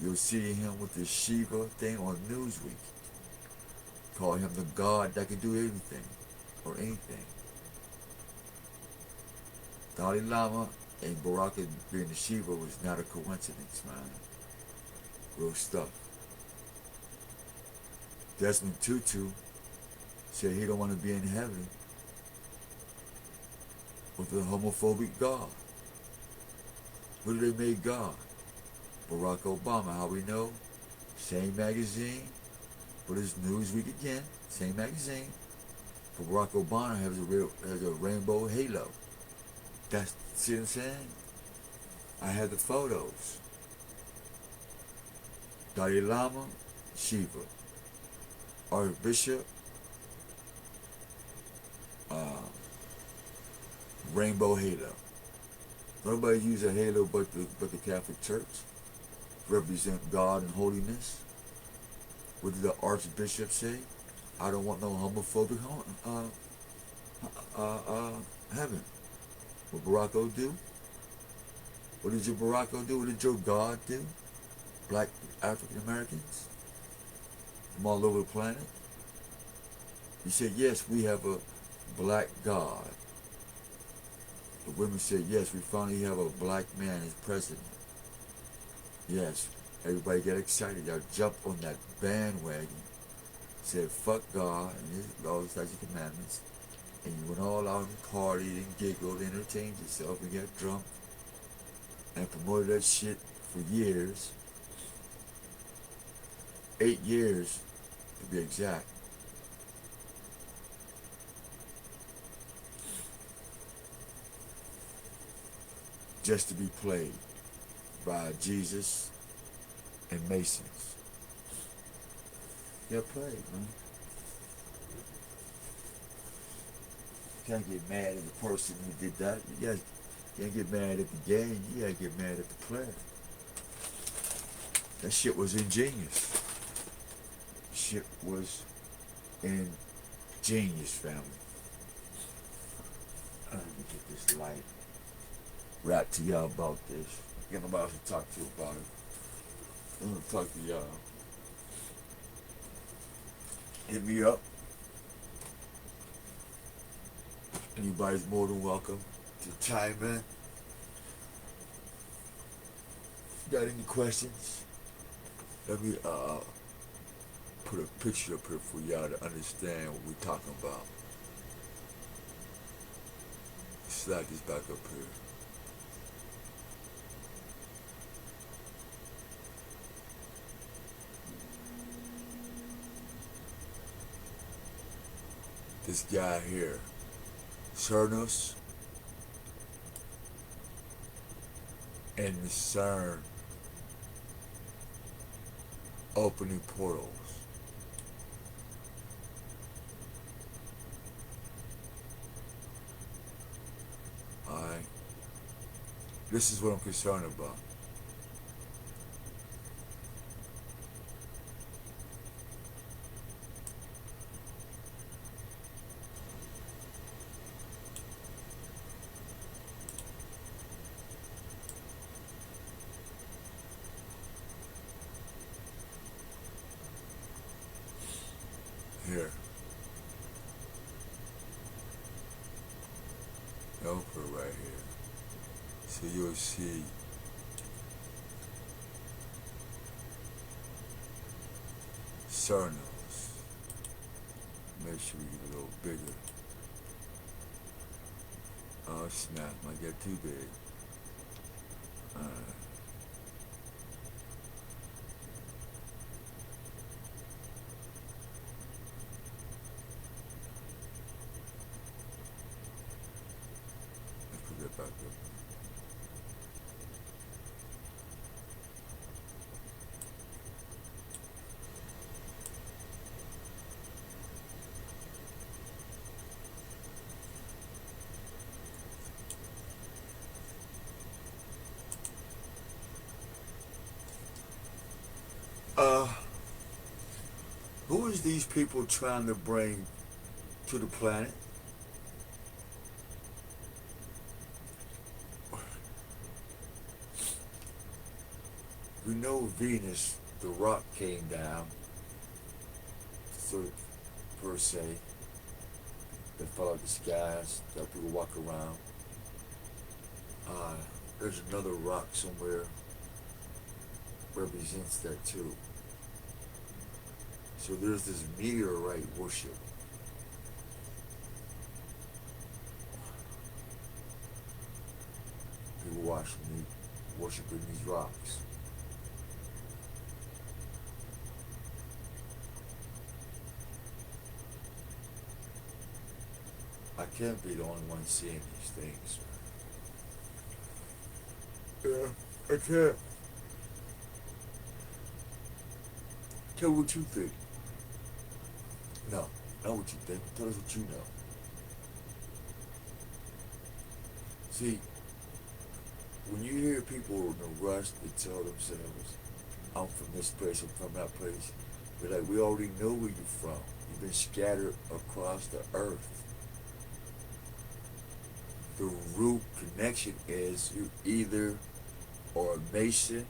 [SPEAKER 1] you'll see him with the Shiva thing on Newsweek. Call him the God that can do anything, or anything. Dalai Lama and Barack being the Shiva was not a coincidence, man. Real stuff. Desmond Tutu said he don't want to be in heaven with a homophobic God. Who do they make God? Barack Obama. How we know? Same magazine, but it's Newsweek again. Same magazine. But Barack Obama has a rainbow halo. That's, see what I'm saying? I had the photos. Dalai Lama, Shiva, Archbishop, rainbow halo. Nobody uses a halo but the Catholic Church. Represent God and holiness. What did the Archbishop say? I don't want no homophobic heaven. What Barack do? What did your Barack do? What did your God do? Black African Americans from all over the planet. He said, yes, we have a black God. The women said, yes, we finally have a black man as president. Yes, everybody got excited. Y'all jumped on that bandwagon. Said, fuck God and all these types of commandments. And you went all out and partied and giggled, entertained yourself and got drunk and promoted that shit for years. 8 years, to be exact. Just to be played by Jesus and Masons. Get played, man. You can't get mad at the person who did that. You can't get mad at the game. You gotta get mad at the player. That shit was ingenious. Shit was ingenious, family. Let me get this light. Rap to y'all about this. Get nobody else to talk to about it. I'm gonna talk to y'all. Hit me up. Anybody's more than welcome to chime in. Got any questions? Let me put a picture up here for y'all to understand what we're talking about. Slide this back up here. This guy here, Cernos and the CERN opening portals. Alright. This is what I'm concerned about. Here. I'll put it right here. So you'll see Cernos. Make sure we get a little bigger. Oh snap, might get too big. Alright. Back up. Who is these people trying to bring to the planet? We know Venus, the rock came down, so per se, that fell out the skies, that people walk around. There's another rock somewhere represents that too. So there's this meteorite worship. People worshiping these rocks. I can't be the only one seeing these things. Yeah, I can't. Tell me what you think. No, not what you think. Tell us what you know. See, when you hear people in a rush to tell themselves, I'm from this place, I'm from that place, we're like, we already know where you're from. You've been scattered across the earth. The root connection is you either are a Mason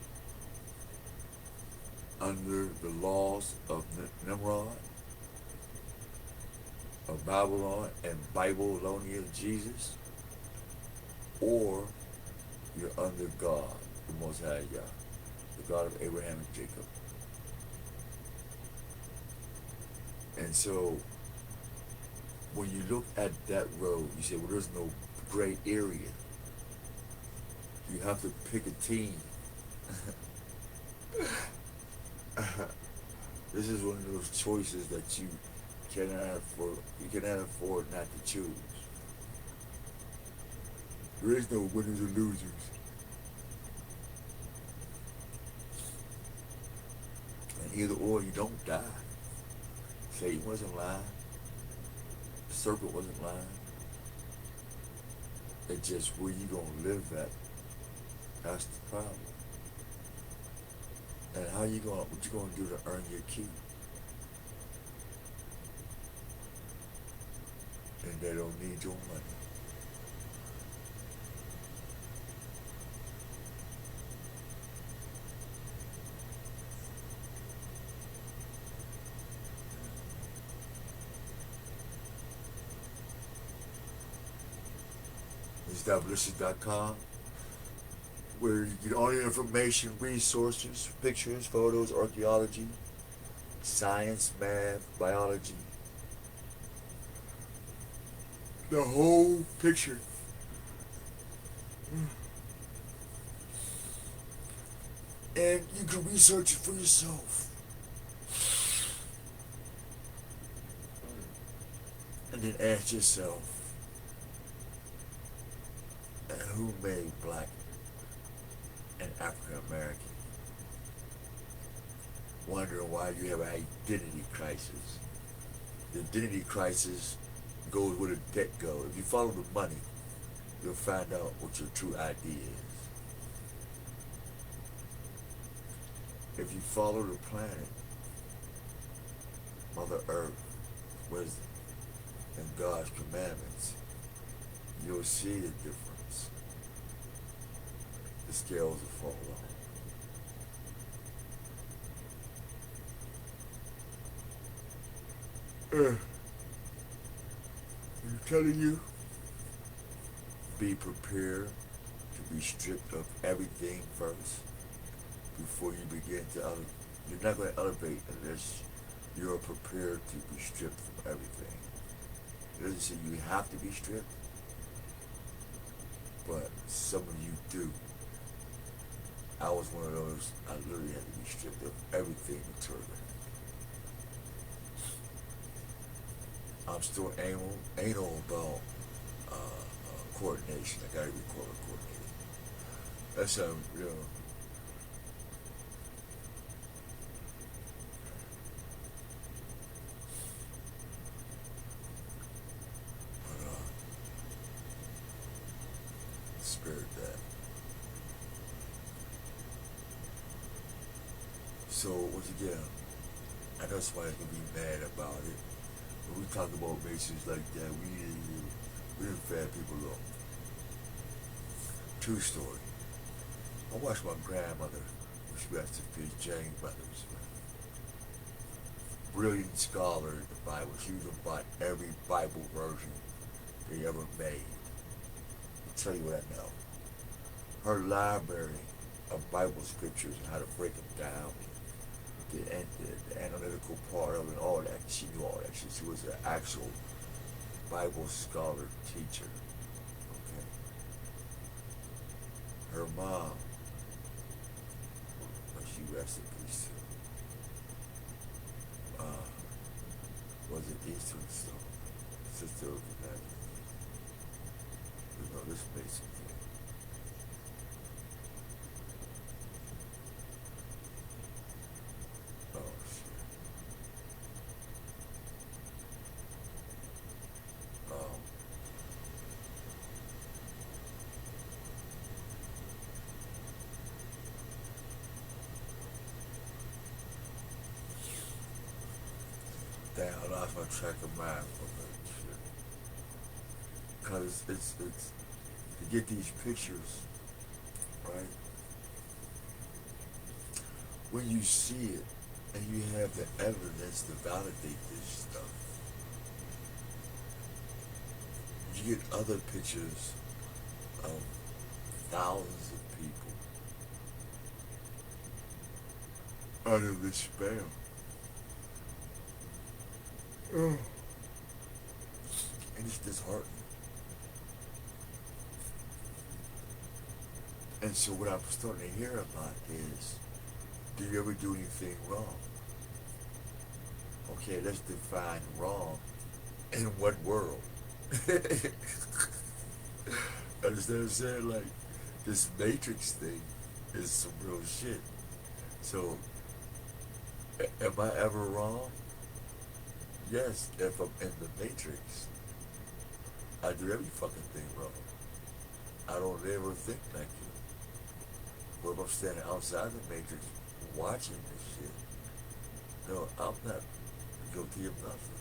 [SPEAKER 1] under the laws of Nimrod, of Babylon, and Babylonian Jesus, or you're under God, the Most High Yah, the God of Abraham and Jacob. And so, when you look at that road, you say, well, there's no gray area. You have to pick a team. This is one of those choices that you cannot afford not to choose. There is no winners or losers. And either or, you don't die. Satan wasn't lying. The serpent wasn't lying. It's just where you gonna live at. That's the problem. And what you gonna do to earn your keep? And they don't need your money. Establishers.com, where you get all your information, resources, pictures, photos, archaeology, science, math, biology. The whole picture. And you can research it for yourself. And then ask yourself, who made black and African American? Wondering why you have an identity crisis. The identity crisis goes where the debt goes. If you follow the money, you'll find out what your true ID is. If you follow the planet, Mother Earth, wisdom, and God's commandments, you'll see the difference. The scales will fall off. I'm telling you, be prepared to be stripped of everything first before you begin to elevate. You're not going to elevate unless you're prepared to be stripped from everything. It doesn't say you have to be stripped, but some of you do. I was one of those, I literally had to be stripped of everything material. I'm still anal about coordination. I gotta be coordinated. That's you know. But spared that. So once again, I know somebody's gonna be mad about it. When we talk about races like that, we didn't fat people up. True story. I watched my grandmother, she rest in peace, Jane Brothers. Brilliant scholar in the Bible. She was about every Bible version they ever made. I'll tell you what I know. Her library of Bible scriptures and how to break them down, the analytical part of it, all that. She knew all that. She was an actual Bible scholar teacher. Okay. Her mom, when she rested in peace, was an Eastern Stone, sister of humanity. No, this Mason here. Oh shit. Um. Damn, I lost my track of mind for that shit. Cause it's to get these pictures, right? When you see it and you have the evidence to validate this stuff, you get other pictures of thousands of people out of this spam. And it's disheartening. And so what I'm starting to hear about is, do you ever do anything wrong? Okay, let's define wrong. In what world? Understand what I'm saying? Like, this Matrix thing is some real shit. So, am I ever wrong? Yes, if I'm in the Matrix, I do every fucking thing wrong. I don't ever think like you. But if I'm standing outside the Matrix watching this shit, no, I'm not guilty of nothing.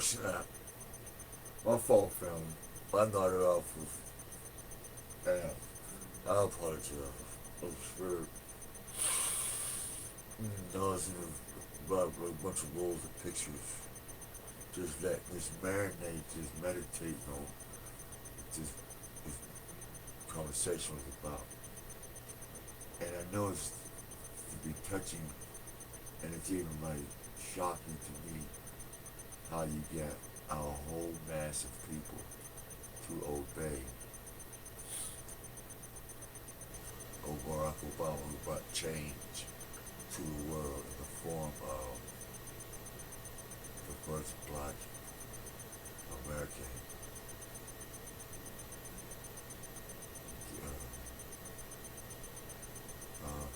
[SPEAKER 1] snap. My fault, family. I'm not it off of. Damn. I apologize. I'm sure. Nauseum about a bunch of rolls of pictures. Just letting this marinate, just meditating on what this conversation was about. And I know it's to be touching, and it's even like shocking to me how you get a whole mass of people to obey Barack Obama, who brought change to the world in the form of the first black American uh,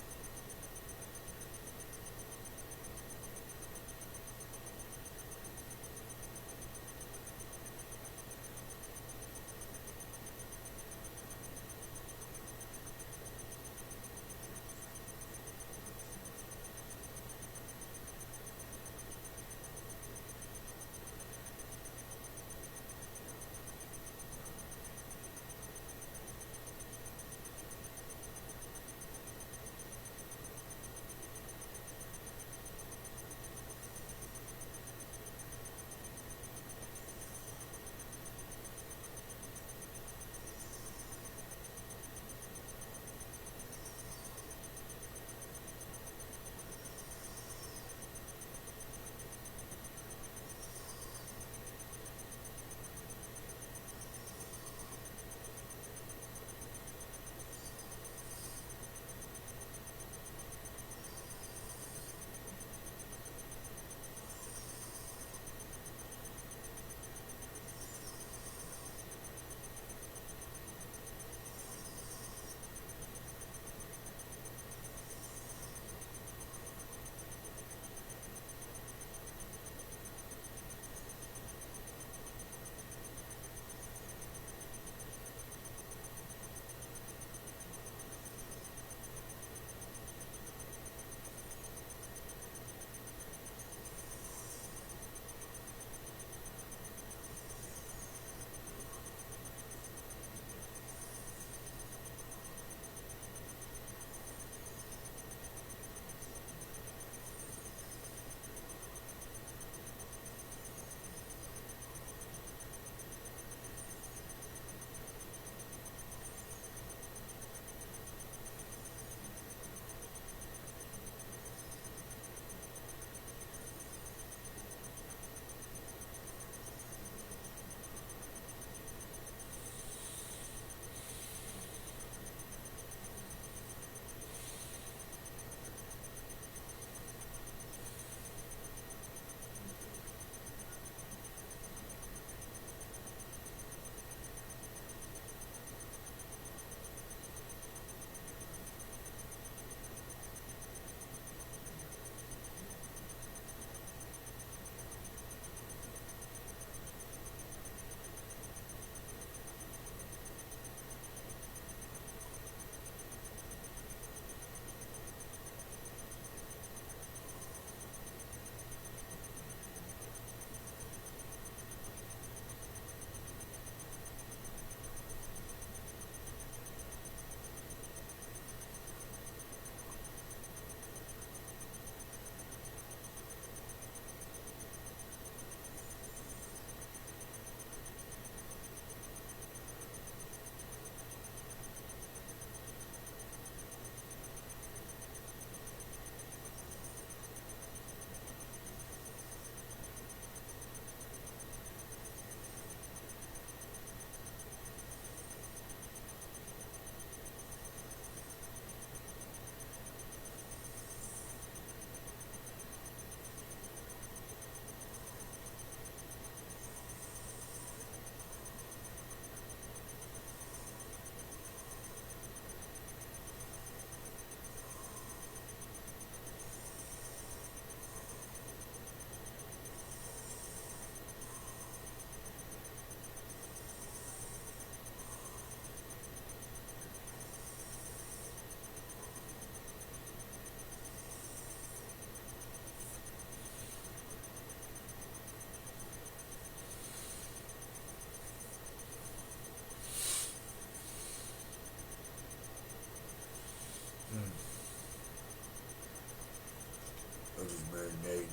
[SPEAKER 1] marinating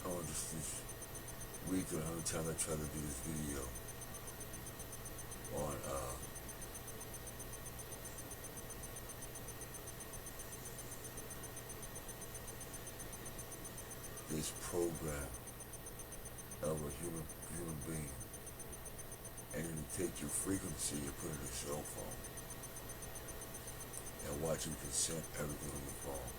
[SPEAKER 1] on just this week or how many times I try to do this video on this program of a human being, and you take your frequency and put it in a cell phone and watch you consent everything on your phone.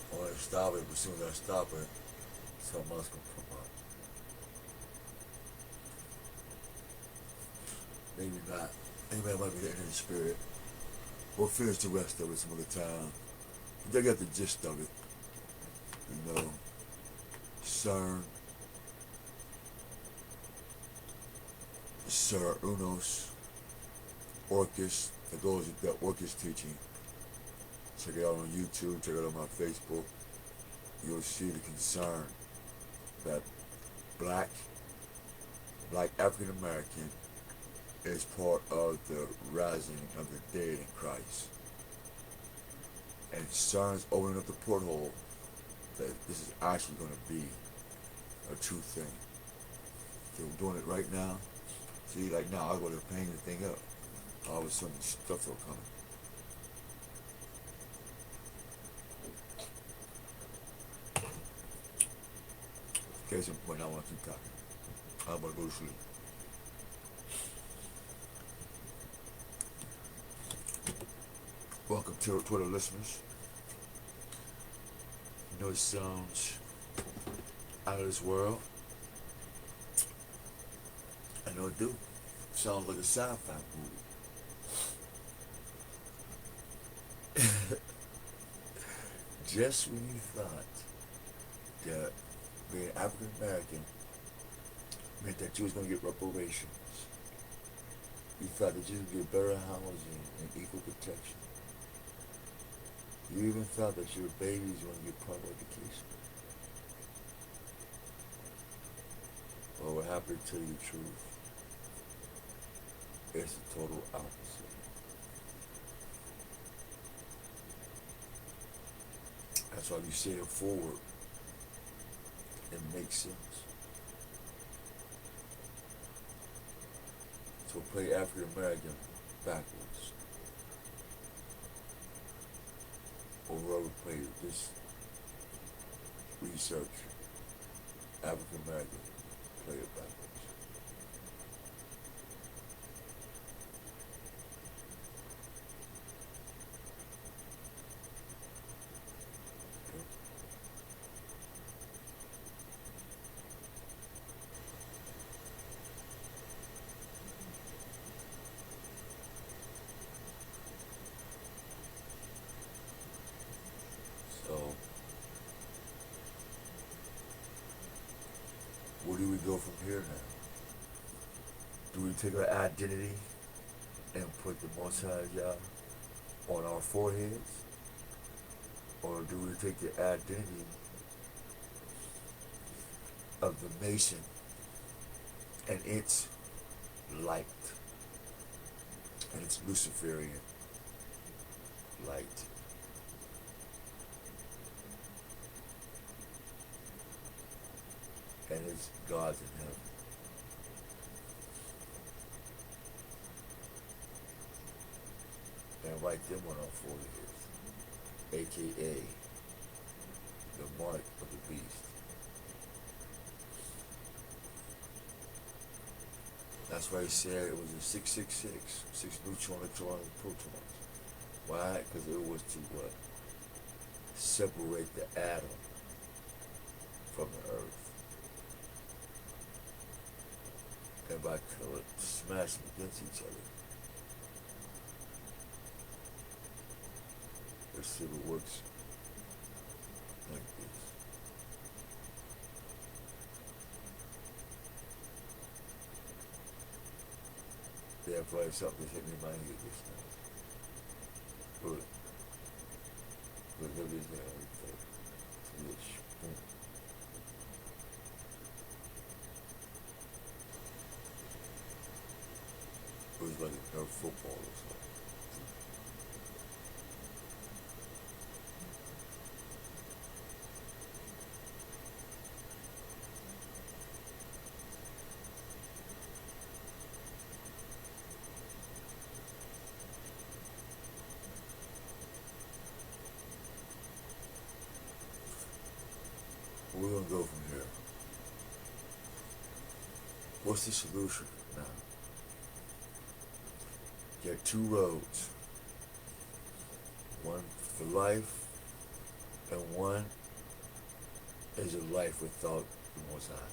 [SPEAKER 1] I want to stop it, but as soon as I stop it, something else gonna come up. Maybe not. Maybe I might be getting in the spirit. We'll finish the rest of it some other time. But they got the gist of it. You know, CERN, Sir Unos, Orcus, that goes with that Orcus teaching. Check it out on YouTube, check it out on my Facebook. You'll see the concern that black African American is part of the rising of the dead in Christ. And CERN's opening up the porthole that this is actually going to be a true thing. So we're doing it right now. See, like now, I'll go to paying the thing up. All of a sudden, stuff will come. Case in point, I want to keep talking. I'm going to go to sleep. Welcome to Twitter listeners. You know it sounds out of this world. I know it do. Sounds like a sci-fi movie. Just when you thought that being African American meant that you was going to get reparations, you thought that you would get better housing and equal protection. You even thought that your babies were going to get proper education. Well, we're happy to tell you the truth. It's the total opposite. That's why you say it forward. It makes sense. So play African American backwards. Or rather play this research African American, play it backwards. Where do we go from here now? Do we take our identity and put the Most High Yah on our foreheads? Or do we take the identity of the nation and its light and its Luciferian light? And it's God's in heaven. And write them on our foreheads, aka the mark of the beast. That's why he said it was a 666, 6 neutron, electron, and protons. Why? Because it was to what? Separate the atom from the earth. And by smashing against each other, their civil works like this. Yeah, probably something hit me in my head just now. But everything like that. Yes. It was like a Nerf football or something. We're gonna go from here. What's the solution now? You have two roads. One for life, and one is a life without the Most High.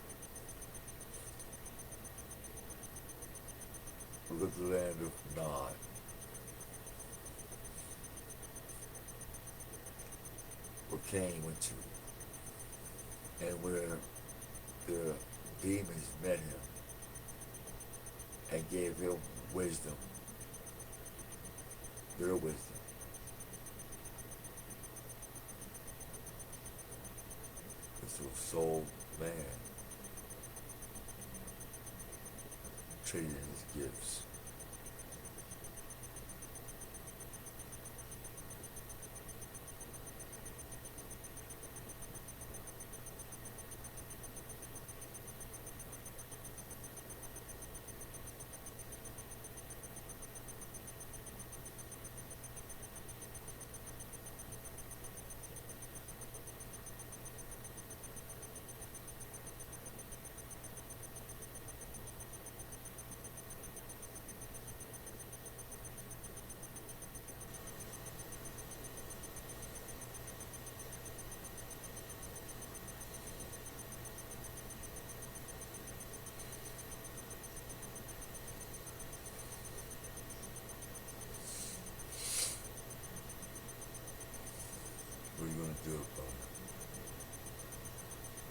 [SPEAKER 1] Look at the land of Nod. Where Cain went to. And where the demons met him and gave him wisdom. Their wisdom. This was soul man trading his gifts. What are you going to do about it?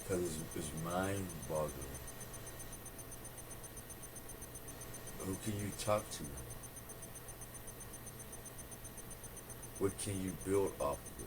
[SPEAKER 1] Because it's mind-boggling. Who can you talk to? What can you build off of this?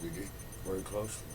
[SPEAKER 1] investigate very closely.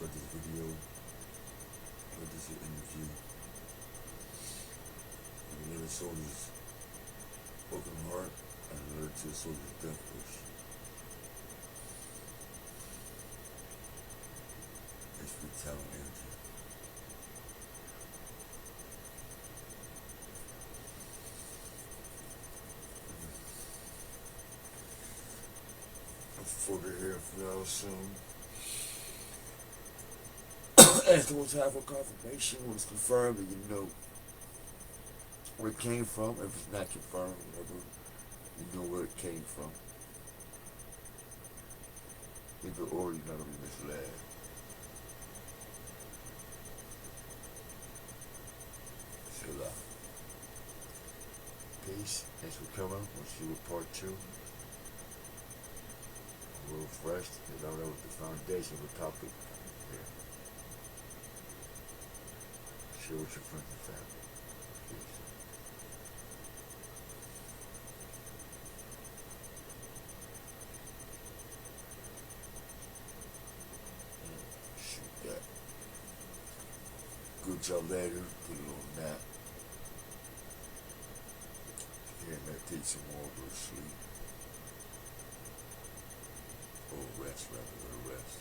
[SPEAKER 1] enjoyed this video or this interview. And let a soldier's broken heart and alert to a soldier's death wish. It's talent energy. I'm forward to hear from y'all soon. Afterwards, have a confirmation when it's confirmed, and you know where it came from. If it's not confirmed, whatever, you know where it came from. Either or, you're not gonna be misled. So, peace. Thanks for coming. We'll see you with part 2. A little fresh. You know, that was the foundation of the topic. Yeah. Share with your friends and family. Peace. Shoot that. Good job later. Put a little nap. Yeah, meditate some more, go to sleep. Or rest, rather, go to rest.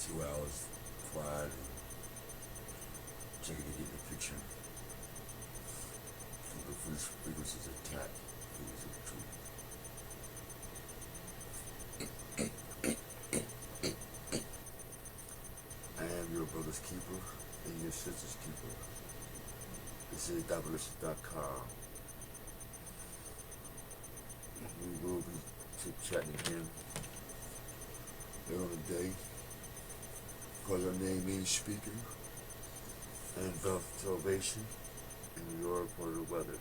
[SPEAKER 1] 2 hours quiet and checking to get the picture. So the first frequencies attack. Frequency of truth. I am your brother's keeper and your sister's keeper. This is Diabolicious.com. We will be chit-chatting again later on the day, because our name means speaker, and the salvation, and we are part of the weather.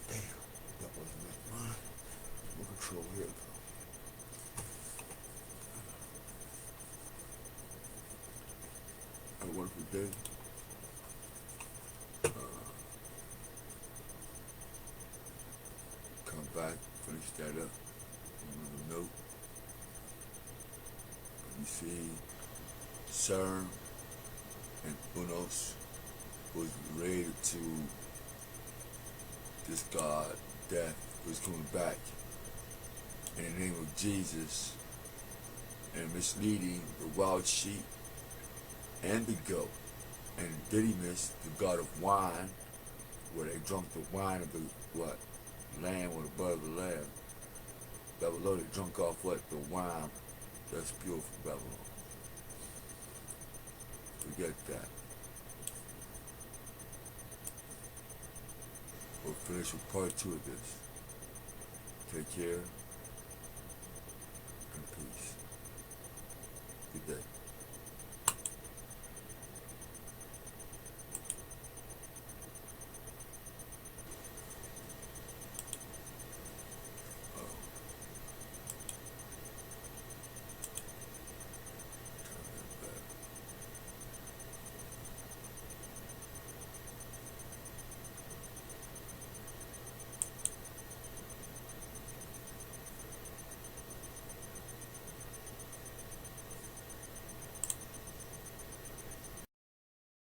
[SPEAKER 1] Damn, that wasn't that mine. No control here. Have a wonderful day. Come back, finish that up. On another note, you see, CERN and Unos was related to this God, death, was coming back in the name of Jesus and misleading the wild sheep and the goat, and Didymus, the god of wine, where they drunk the wine of the lamb or the blood of the lamb. Babylon, they drunk off what? The wine that's pure from Babylon. Forget that. We'll finish with part 2 of this. Take care.